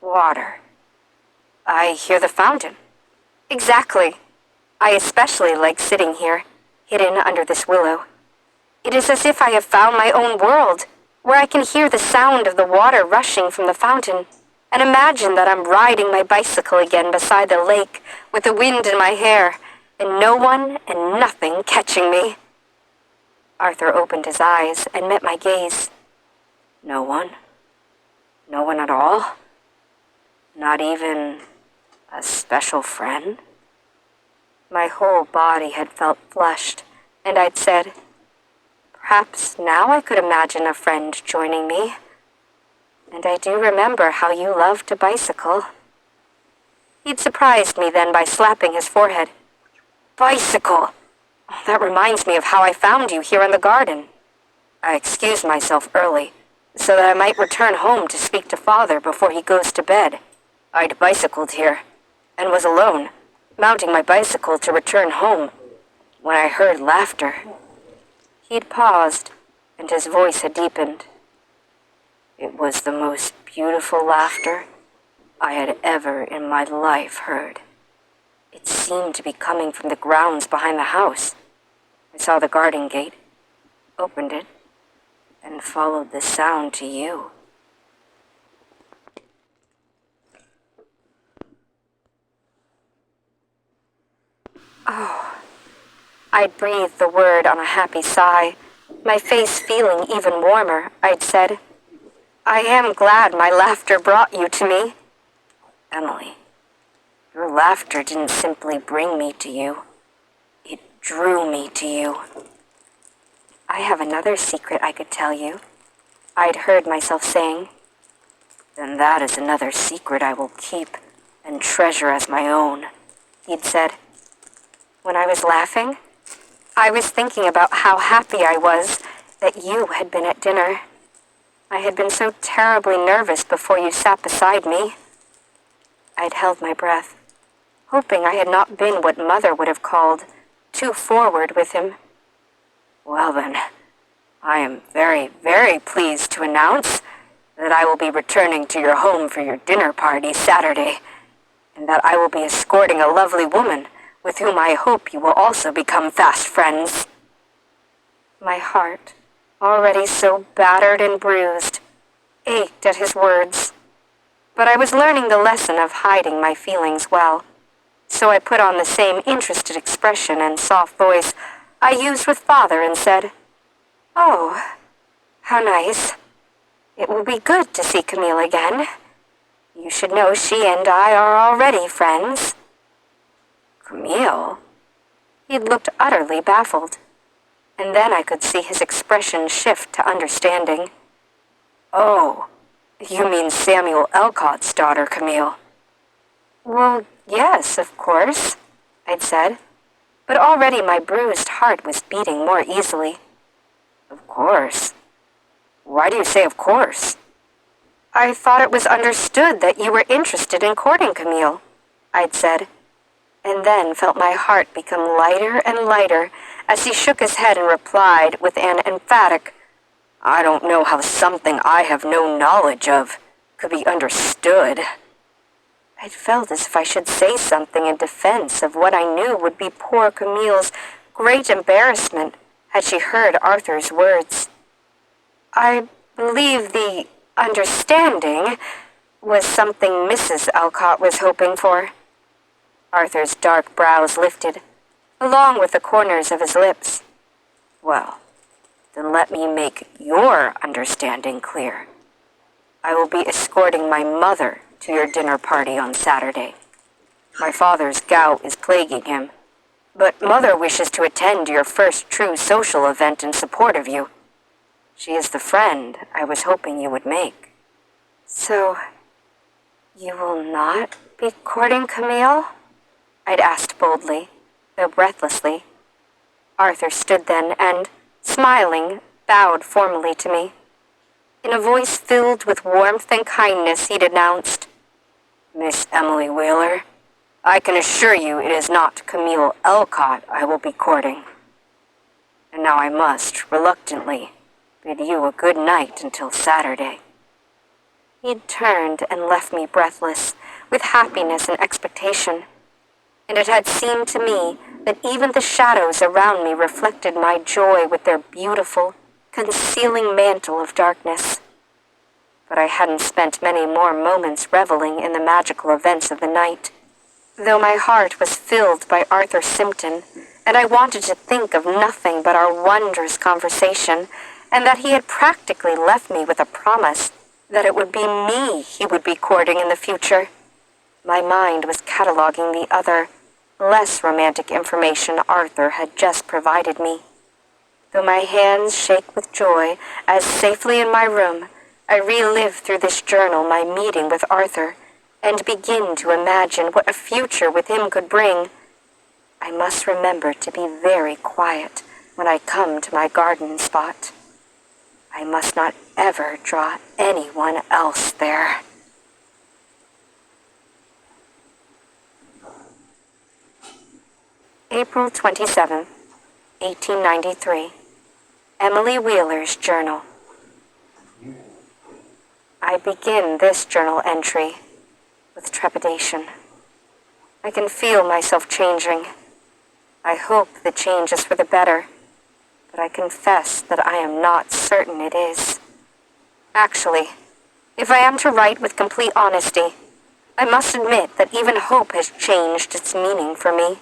Water. I hear the fountain. Exactly. I especially like sitting here, hidden under this willow. It is as if I have found my own world, where I can hear the sound of the water rushing from the fountain, and imagine that I'm riding my bicycle again beside the lake, with the wind in my hair, and no one and nothing catching me. Arthur opened his eyes and met my gaze. No one? No one at all? Not even a special friend? My whole body had felt flushed, and I'd said, perhaps now I could imagine a friend joining me. And I do remember how you loved to bicycle. He'd surprised me then by slapping his forehead. Bicycle! Oh, that reminds me of how I found you here in the garden. I excused myself early, so that I might return home to speak to Father before he goes to bed. I'd bicycled here, and was alone, mounting my bicycle to return home, when I heard laughter. He'd paused, and his voice had deepened. It was the most beautiful laughter I had ever in my life heard. It seemed to be coming from the grounds behind the house. I saw the garden gate, opened it, and followed the sound to you. Oh, I'd breathed the word on a happy sigh, my face feeling even warmer. I'd said, I am glad my laughter brought you to me. Emily, your laughter didn't simply bring me to you. It drew me to you. I have another secret I could tell you, I'd heard myself saying. Then that is another secret I will keep and treasure as my own, he'd said. When I was laughing, I was thinking about how happy I was that you had been at dinner. I had been so terribly nervous before you sat beside me. I'd held my breath, hoping I had not been what Mother would have called too forward with him. Well then, I am very, very pleased to announce that I will be returning to your home for your dinner party Saturday, and that I will be escorting a lovely woman with whom I hope you will also become fast friends. My heart, already so battered and bruised, ached at his words. But I was learning the lesson of hiding my feelings well, so I put on the same interested expression and soft voice I used with Father and said, Oh, how nice. It will be good to see Camille again. You should know she and I are already friends. Camille? He'd looked utterly baffled. and then I could see his expression shift to understanding. "Oh, you mean Samuel Elcott's daughter, Camille?" "Well, yes, of course," I'd said, but already my bruised heart was beating more easily. "Of course? Why do you say of course?" "I thought it was understood that you were interested in courting Camille," I'd said, and then felt my heart become lighter and lighter as he shook his head and replied with an emphatic, "I don't know how something I have no knowledge of could be understood." I'd felt as if I should say something in defense of what I knew would be poor Camille's great embarrassment had she heard Arthur's words. "I believe the understanding was something Mrs. Alcott was hoping for." Arthur's dark brows lifted, along with the corners of his lips. "Well, then let me make your understanding clear. I will be escorting my mother to your dinner party on Saturday. My father's gout is plaguing him, but Mother wishes to attend your first true social event in support of you. She is the friend I was hoping you would make." "So, you will not be courting Camille?" I'd asked boldly, though breathlessly. Arthur stood then and, smiling, bowed formally to me. In a voice filled with warmth and kindness, he'd announced, "Miss Emily Wheeler, I can assure you it is not Camille Elcott I will be courting. And now I must, reluctantly, bid you a good night until Saturday." He'd turned and left me breathless, with happiness and expectation, and it had seemed to me that even the shadows around me reflected my joy with their beautiful, concealing mantle of darkness. But I hadn't spent many more moments reveling in the magical events of the night, though my heart was filled by Arthur Simpton, and I wanted to think of nothing but our wondrous conversation, and that he had practically left me with a promise that it would be me he would be courting in the future. My mind was cataloging the other, less romantic information Arthur had just provided me. Though my hands shake with joy, as safely in my room, I relive through this journal my meeting with Arthur, and begin to imagine what a future with him could bring. I must remember to be very quiet when I come to my garden spot. I must not ever draw anyone else there. April 27, 1893. Emily Wheeler's Journal. I begin this journal entry with trepidation. I can feel myself changing. I hope the change is for the better, but I confess that I am not certain it is. Actually, if I am to write with complete honesty, I must admit that even hope has changed its meaning for me.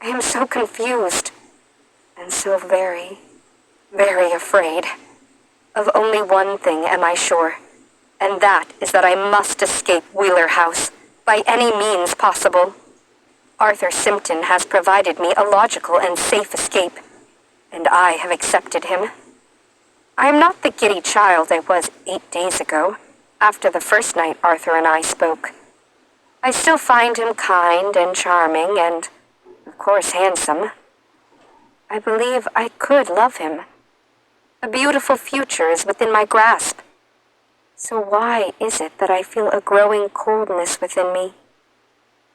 I am so confused, and so very, very afraid. Of only one thing am I sure, and that is that I must escape Wheeler House by any means possible. Arthur Simpton has provided me a logical and safe escape, and I have accepted him. I am not the giddy child I was 8 days ago, after the first night Arthur and I spoke. I still find him kind and charming and, of course, handsome. I believe I could love him. A beautiful future is within my grasp. So why is it that I feel a growing coldness within me?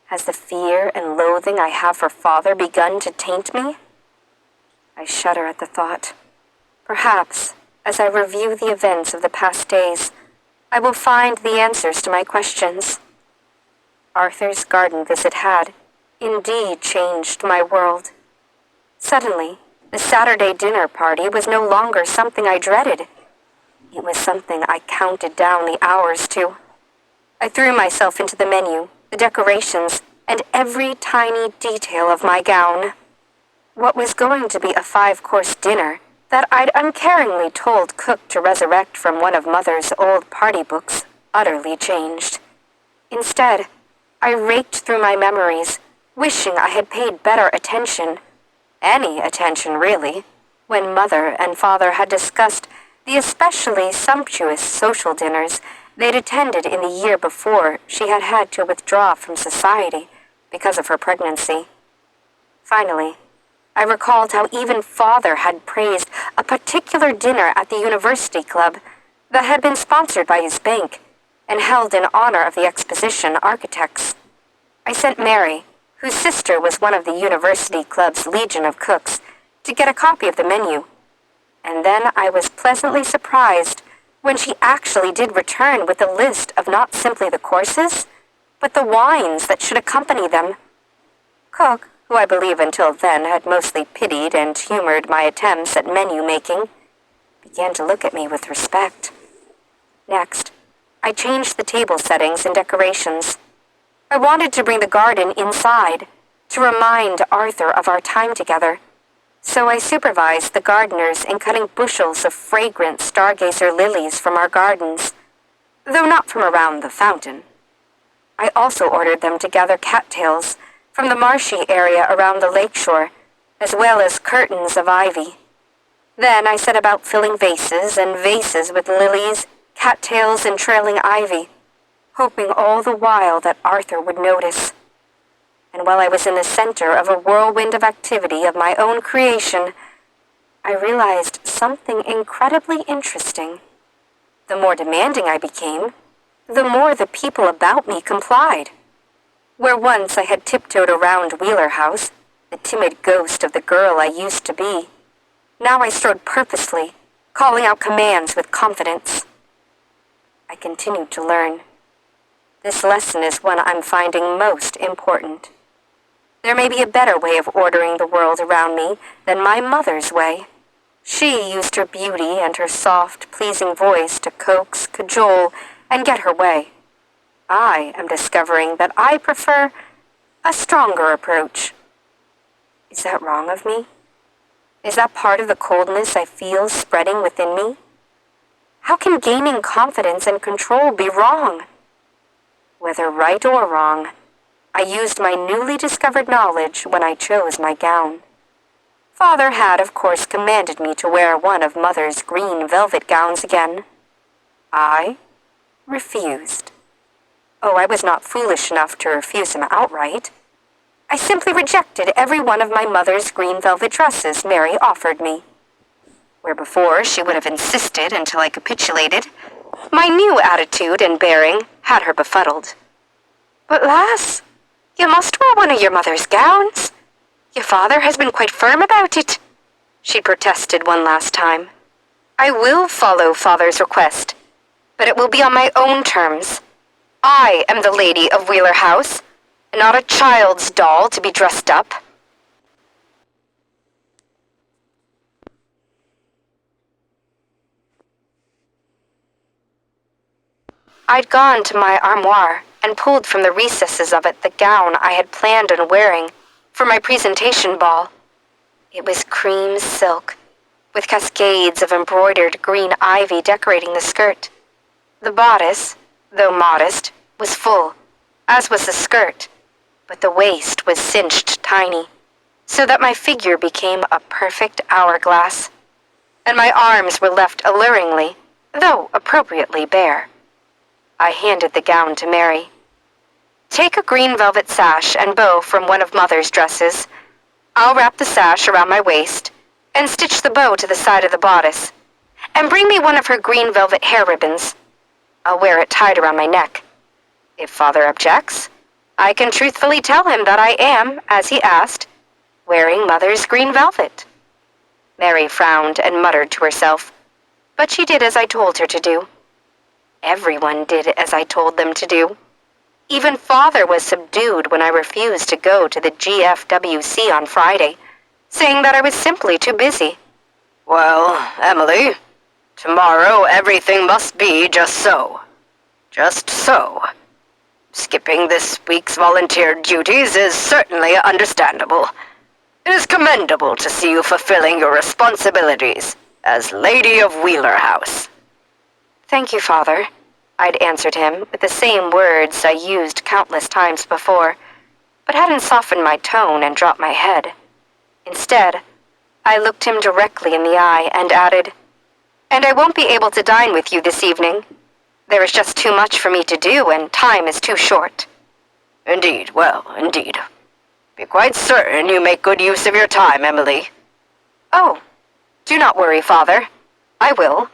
Has the fear and loathing I have for father begun to taint me? I shudder at the thought. Perhaps, as I review the events of the past days, I will find the answers to my questions. Arthur's garden visit had, indeed, changed my world. Suddenly, the Saturday dinner party was no longer something I dreaded. It was something I counted down the hours to. I threw myself into the menu, the decorations, and every tiny detail of my gown. What was going to be a 5-course dinner that I'd uncaringly told cook to resurrect from one of Mother's old party books utterly changed. Instead, I raked through my memories, wishing I had paid better attention. Any attention, really, When Mother and Father had discussed the especially sumptuous social dinners they'd attended in the year before she had had to withdraw from society because of her pregnancy. Finally, I recalled how even Father had praised a particular dinner at the university club that had been sponsored by his bank and held in honor of the exposition architects. I sent Mary, whose sister was one of the university club's legion of cooks, to get a copy of the menu, and then I was pleasantly surprised when she actually did return with a list of not simply the courses, but the wines that should accompany them. Cook, who I believe until then had mostly pitied and humored my attempts at menu making, began to look at me with respect. Next, I changed the table settings and decorations. I wanted to bring the garden inside, to remind Arthur of our time together, so I supervised the gardeners in cutting bushels of fragrant stargazer lilies from our gardens, though not from around the fountain. I also ordered them to gather cattails from the marshy area around the lakeshore, as well as curtains of ivy. Then I set about filling vases and vases with lilies, cattails, and trailing ivy, hoping all the while that Arthur would notice. And while I was in the center of a whirlwind of activity of my own creation, I realized something incredibly interesting. The more demanding I became, the more the people about me complied. Where once I had tiptoed around Wheeler House, the timid ghost of the girl I used to be, now I strode purposely, calling out commands with confidence. I continued to learn. This lesson is one I'm finding most important. There may be a better way of ordering the world around me than my mother's way. She used her beauty and her soft, pleasing voice to coax, cajole, and get her way. I am discovering that I prefer a stronger approach. Is that wrong of me? Is that part of the coldness I feel spreading within me? How can gaining confidence and control be wrong? Whether right or wrong, I used my newly discovered knowledge when I chose my gown. Father had, of course, commanded me to wear one of Mother's green velvet gowns again. I refused. Oh, I was not foolish enough to refuse him outright. I simply rejected every one of my mother's green velvet dresses Mary offered me. Where before she would have insisted until I capitulated, my new attitude and bearing had her befuddled. But lass, you must wear one of your mother's gowns. Your father has been quite firm about it, she protested one last time. I will follow Father's request, but it will be on my own terms. I am the lady of Wheeler House, not a child's doll to be dressed up. I'd gone to my armoire and pulled from the recesses of it the gown I had planned on wearing for my presentation ball. It was cream silk, with cascades of embroidered green ivy decorating the skirt. The bodice, though modest, was full, as was the skirt, but the waist was cinched tiny, so that my figure became a perfect hourglass, and my arms were left alluringly, though appropriately bare. I handed the gown to Mary. Take a green velvet sash and bow from one of Mother's dresses. I'll wrap the sash around my waist and stitch the bow to the side of the bodice. And bring me one of her green velvet hair ribbons. I'll wear it tied around my neck. If Father objects, I can truthfully tell him that I am, as he asked, wearing Mother's green velvet. Mary frowned and muttered to herself, but she did as I told her to do. Everyone did as I told them to do. Even Father was subdued when I refused to go to the GFWC on Friday, saying that I was simply too busy. Well, Emily, tomorrow everything must be just so. Just so. Skipping this week's volunteer duties is certainly understandable. It is commendable to see you fulfilling your responsibilities as Lady of Wheeler House. Thank you, Father, I'd answered him with the same words I used countless times before, but hadn't softened my tone and dropped my head. Instead, I looked him directly in the eye and added, "And I won't be able to dine with you this evening. There is just too much for me to do, and time is too short." Indeed, well, indeed. Be quite certain you make good use of your time, Emily. "Oh, do not worry, Father. I will."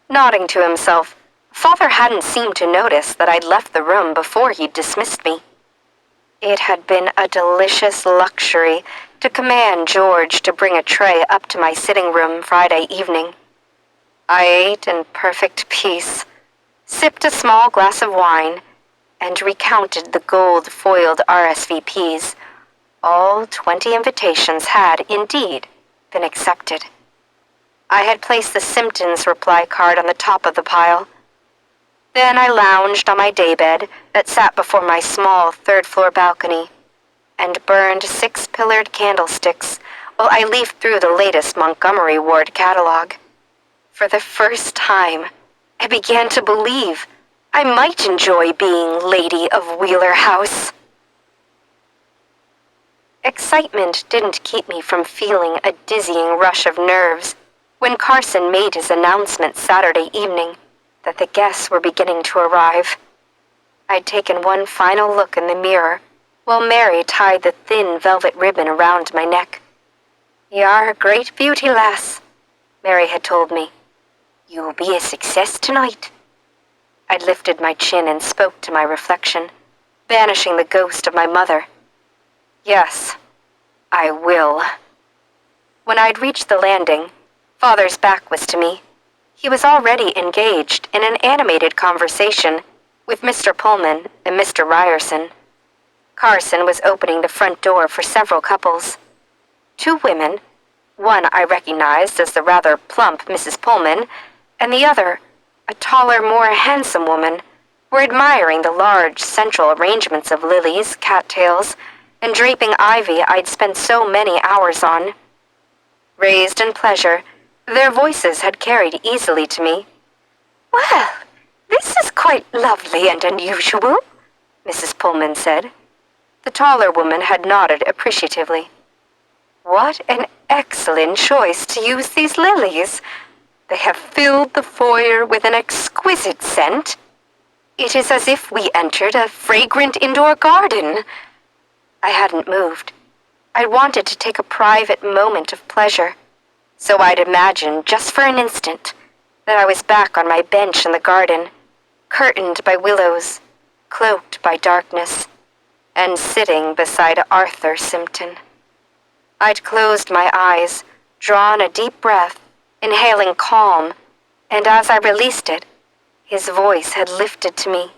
Nodding to himself, Father hadn't seemed to notice that I'd left the room before he'd dismissed me. It had been a delicious luxury to command George to bring a tray up to my sitting room Friday evening. I ate in perfect peace, sipped a small glass of wine, and recounted the gold-foiled RSVPs. All 20 invitations had, indeed, been accepted. I had placed the Simpsons reply card on the top of the pile. Then I lounged on my daybed that sat before my small third-floor balcony and burned 6-pillared candlesticks while I leafed through the latest Montgomery Ward catalog. For the first time, I began to believe I might enjoy being Lady of Wheeler House. Excitement didn't keep me from feeling a dizzying rush of nerves when Carson made his announcement Saturday evening that the guests were beginning to arrive. I'd taken one final look in the mirror while Mary tied the thin velvet ribbon around my neck. "You're a great beauty, lass," Mary had told me. "You'll be a success tonight." I lifted my chin and spoke to my reflection, banishing the ghost of my mother. "Yes, I will." When I'd reached the landing, Father's back was to me. He was already engaged in an animated conversation with Mr. Pullman and Mr. Ryerson. Carson was opening the front door for several couples. 2 women, one I recognized as the rather plump Mrs. Pullman, and the other, a taller, more handsome woman, were admiring the large central arrangements of lilies, cattails, and draping ivy I'd spent so many hours on. Raised in pleasure, their voices had carried easily to me. "Well, this is quite lovely and unusual," Mrs. Pullman said. The taller woman had nodded appreciatively. "What an excellent choice to use these lilies. They have filled the foyer with an exquisite scent. It is as if we entered a fragrant indoor garden." I hadn't moved. I wanted to take a private moment of pleasure, so I'd imagined just for an instant that I was back on my bench in the garden, curtained by willows, cloaked by darkness, and sitting beside Arthur Simpson. I'd closed my eyes, drawn a deep breath, inhaling calm, and as I released it, his voice had lifted to me,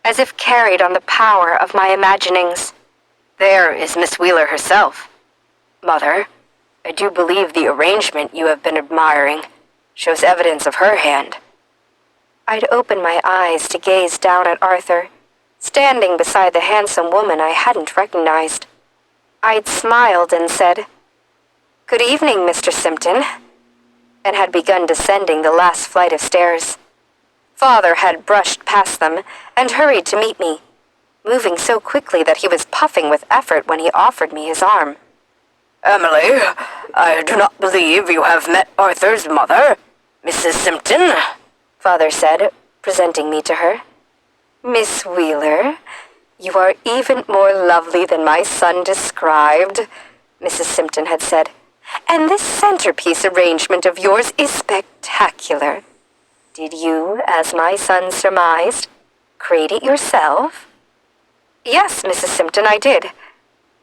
as if carried on the power of my imaginings. "There is Miss Wheeler herself. Mother, I do believe the arrangement you have been admiring shows evidence of her hand." I'd opened my eyes to gaze down at Arthur, standing beside the handsome woman I hadn't recognized. I'd smiled and said, "Good evening, Mr. Simpson," and had begun descending the last flight of stairs. Father had brushed past them and hurried to meet me, moving so quickly that he was puffing with effort when he offered me his arm. "Emily, I do not believe you have met Arthur's mother, Mrs. Simpson," Father said, presenting me to her. "Miss Wheeler, you are even more lovely than my son described," Mrs. Simpson had said. "And this centerpiece arrangement of yours is spectacular. Did you, as my son surmised, create it yourself?" "Yes, Mrs. Simpson, I did,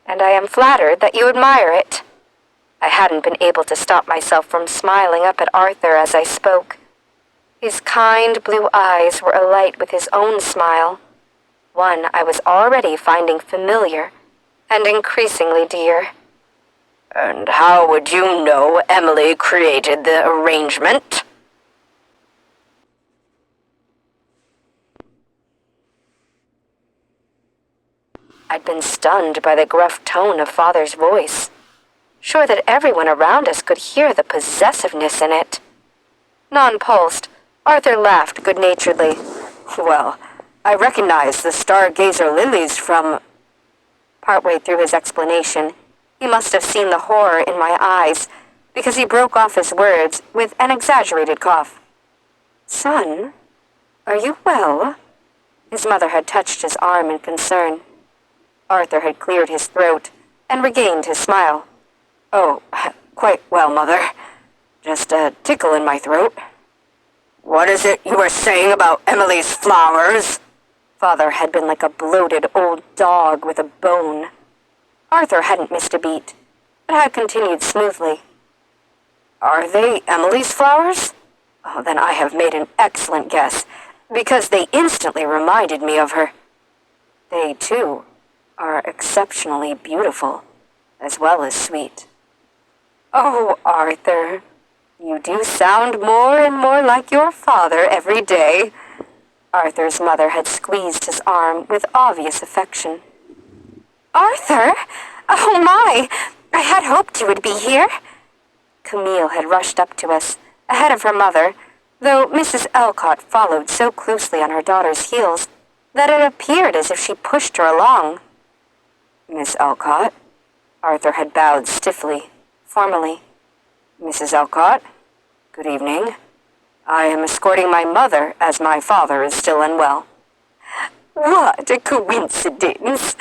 and I am flattered that you admire it." I hadn't been able to stop myself from smiling up at Arthur as I spoke. His kind blue eyes were alight with his own smile, one I was already finding familiar and increasingly dear. "And how would you know Emily created the arrangement?" I'd been stunned by the gruff tone of Father's voice, sure that everyone around us could hear the possessiveness in it. Nonplussed, Arthur laughed good-naturedly. "Well, I recognize the stargazer lilies from—" Partway through his explanation, he must have seen the horror in my eyes, because he broke off his words with an exaggerated cough. "Son, are you well?" His mother had touched his arm in concern. Arthur had cleared his throat and regained his smile. "Oh, quite well, Mother. Just a tickle in my throat." "What is it you were saying about Emily's flowers?" Father had been like a bloated old dog with a bone. Arthur hadn't missed a beat, but had continued smoothly. "Are they Emily's flowers? Oh, then I have made an excellent guess, because they instantly reminded me of her. They, too, are exceptionally beautiful, as well as sweet." "Oh, Arthur, you do sound more and more like your father every day." Arthur's mother had squeezed his arm with obvious affection. "Arthur! Oh my! I had hoped you would be here." Camille had rushed up to us, ahead of her mother, though Mrs. Elcott followed so closely on her daughter's heels that it appeared as if she pushed her along. "Miss Elcott?" Arthur had bowed stiffly, formally. "Mrs. Elcott, good evening. I am escorting my mother, as my father is still unwell." "What a coincidence!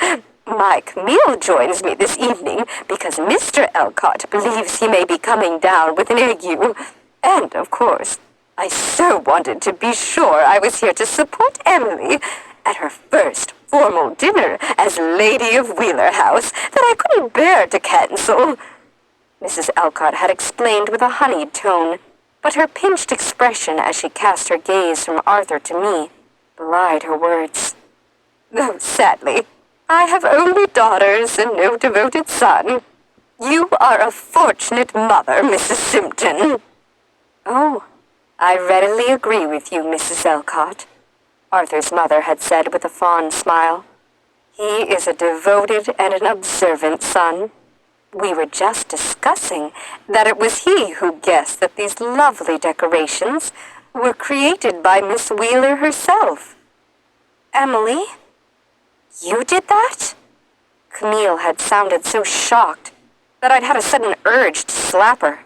My Camille joins me this evening because Mr. Elcott believes he may be coming down with an ague. And, of course, I so wanted to be sure I was here to support Emily at her first formal dinner as Lady of Wheeler House that I couldn't bear to cancel." Mrs. Elcott had explained with a honeyed tone, but her pinched expression as she cast her gaze from Arthur to me belied her words. "Though, sadly, I have only daughters and no devoted son. You are a fortunate mother, Mrs. Simpton." "Oh, I readily agree with you, Mrs. Elcott," Arthur's mother had said with a fond smile. "He is a devoted and an observant son. We were just discussing that it was he who guessed that these lovely decorations were created by Miss Wheeler herself." "Emily? You did that?" Camille had sounded so shocked that I'd had a sudden urge to slap her.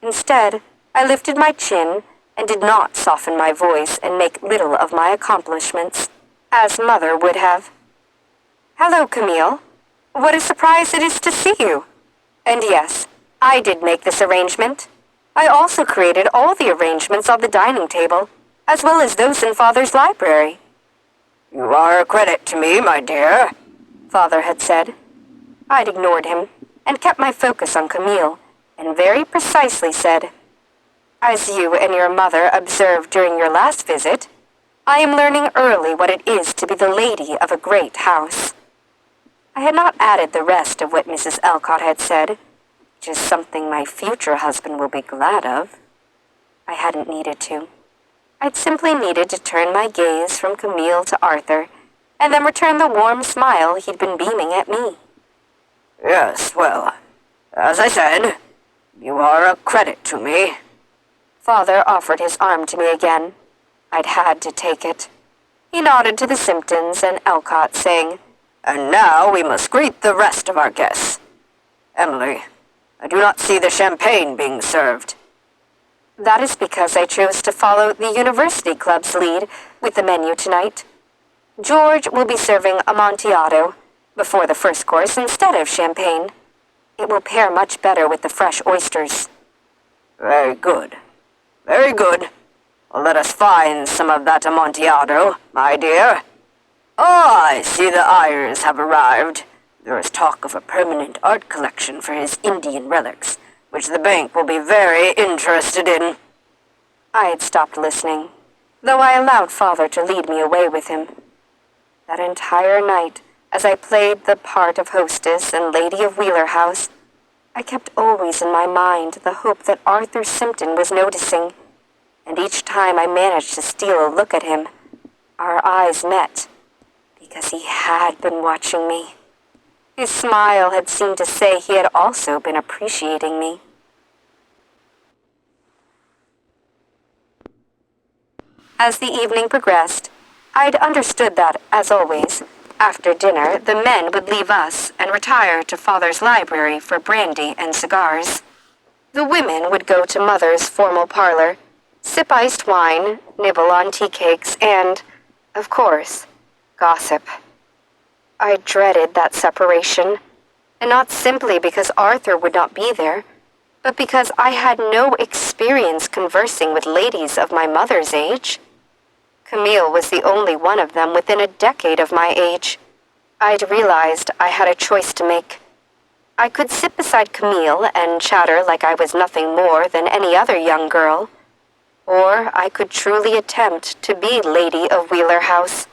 Instead, I lifted my chin and did not soften my voice and make little of my accomplishments, as Mother would have. "Hello, Camille. What a surprise it is to see you. And yes, I did make this arrangement. I also created all the arrangements on the dining table, as well as those in Father's library." "You are a credit to me, my dear," Father had said. I'd ignored him and kept my focus on Camille, and very precisely said, "As you and your mother observed during your last visit, I am learning early what it is to be the lady of a great house." I had not added the rest of what Mrs. Elcott had said, which is something my future husband will be glad of. I hadn't needed to. I'd simply needed to turn my gaze from Camille to Arthur, and then return the warm smile he'd been beaming at me. "Yes, well, as I said, you are a credit to me." Father offered his arm to me again. I'd had to take it. He nodded to the Simptons and Elcott, saying, "And now we must greet the rest of our guests. Emily, I do not see the champagne being served." "That is because I chose to follow the University Club's lead with the menu tonight. George will be serving Amontillado before the first course instead of champagne. It will pair much better with the fresh oysters." "Very good. Very good. Well, let us find some of that Amontillado, my dear. Oh, I see the Ayers have arrived. There is talk of a permanent art collection for his Indian relics, which the bank will be very interested in." I had stopped listening, though I allowed Father to lead me away with him. That entire night, as I played the part of hostess and Lady of Wheeler House, I kept always in my mind the hope that Arthur Simpton was noticing, and each time I managed to steal a look at him, our eyes met, because he had been watching me. His smile had seemed to say he had also been appreciating me. As the evening progressed, I'd understood that, as always, after dinner the men would leave us and retire to Father's library for brandy and cigars. The women would go to Mother's formal parlor, sip iced wine, nibble on tea cakes, and, of course, gossip. I dreaded that separation, and not simply because Arthur would not be there, but because I had no experience conversing with ladies of my mother's age. Camille was the only one of them within a decade of my age. I'd realized I had a choice to make. I could sit beside Camille and chatter like I was nothing more than any other young girl, or I could truly attempt to be Lady of Wheeler House.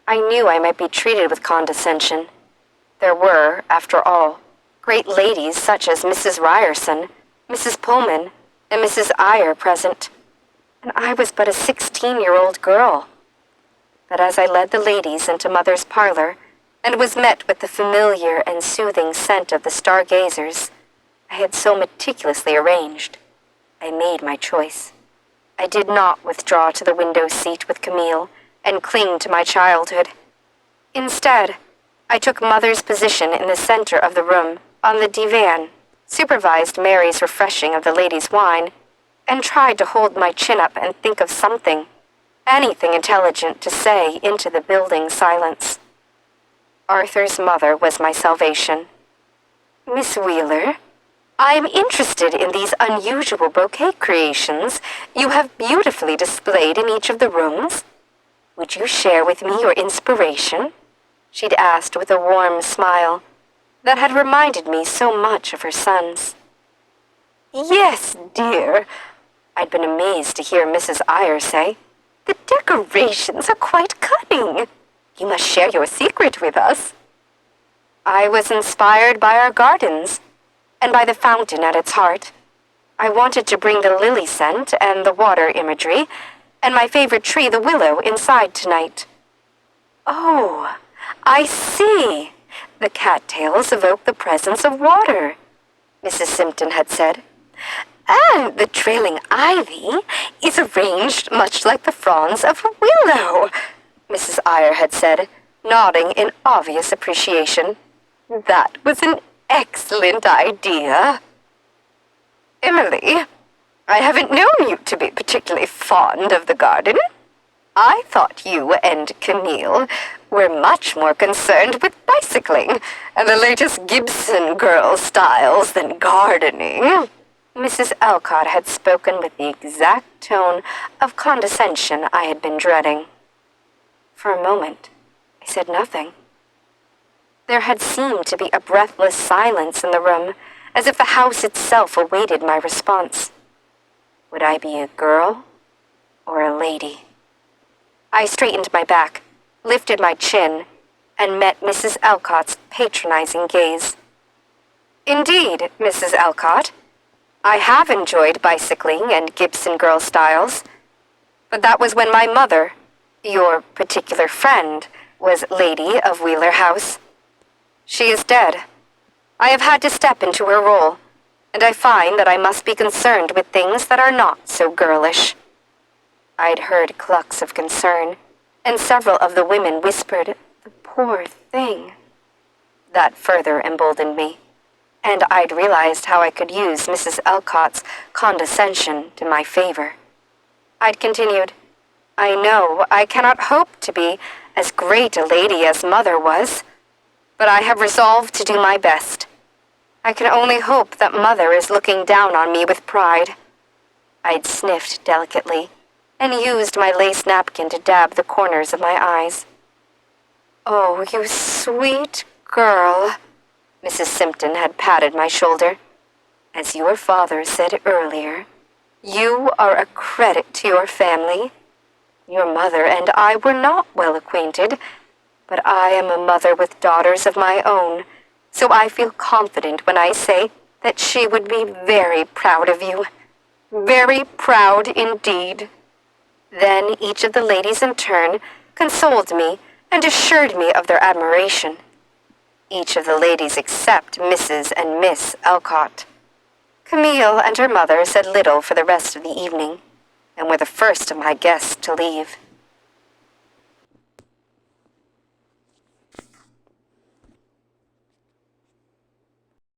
I knew I might be treated with condescension. There were, after all, great ladies such as Mrs. Ryerson, Mrs. Pullman, and Mrs. Eyre present, and I was but a 16-year-old girl. But as I led the ladies into Mother's parlor, and was met with the familiar and soothing scent of the stargazers I had so meticulously arranged, I made my choice. I did not withdraw to the window seat with Camille and cling to my childhood. Instead, I took Mother's position in the center of the room, on the divan, supervised Mary's refreshing of the ladies' wine, and tried to hold my chin up and think of something, anything intelligent to say into the building silence. Arthur's mother was my salvation. "Miss Wheeler, I'm interested in these unusual bouquet creations you have beautifully displayed in each of the rooms. Would you share with me your inspiration?" she'd asked with a warm smile that had reminded me so much of her son's. "Yes, dear," I'd been amazed to hear Mrs. Eyre say. "The decorations are quite cunning. You must share your secret with us." I was inspired by our gardens, and by the fountain at its heart. I wanted to bring the lily scent and the water imagery, and my favorite tree, the willow, inside tonight. "Oh, I see. The cattails evoke the presence of water," Mrs. Simpton had said. "And the trailing ivy is arranged much like the fronds of a willow," Mrs. Eyre had said, nodding in obvious appreciation. "That was an excellent idea." "Emily, I haven't known you to be particularly fond of the garden. I thought you and Camille were much more concerned with bicycling and the latest Gibson girl styles than gardening." Mrs. Alcott had spoken with the exact tone of condescension I had been dreading. For a moment, I said nothing. There had seemed to be a breathless silence in the room, as if the house itself awaited my response. Would I be a girl or a lady? I straightened my back, lifted my chin, and met Mrs. Alcott's patronizing gaze. "Indeed, Mrs. Alcott, I have enjoyed bicycling and Gibson girl styles, but that was when my mother, your particular friend, was Lady of Wheeler House. She is dead. I have had to step into her role, and I find that I must be concerned with things that are not so girlish." I'd heard clucks of concern, and several of the women whispered, "The poor thing." That further emboldened me, and I'd realized how I could use Mrs. Alcott's condescension to my favor. I'd continued, "I know I cannot hope to be as great a lady as Mother was, but I have resolved to do my best. I can only hope that Mother is looking down on me with pride." I'd sniffed delicately and used my lace napkin to dab the corners of my eyes. "Oh, you sweet girl," Mrs. Simpton had patted my shoulder. "As your father said earlier, you are a credit to your family. Your mother and I were not well acquainted, but I am a mother with daughters of my own, so I feel confident when I say that she would be very proud of you. Very proud indeed." Then each of the ladies in turn consoled me and assured me of their admiration. Each of the ladies except Mrs. and Miss Alcott. Camille and her mother said little for the rest of the evening, and were the first of my guests to leave.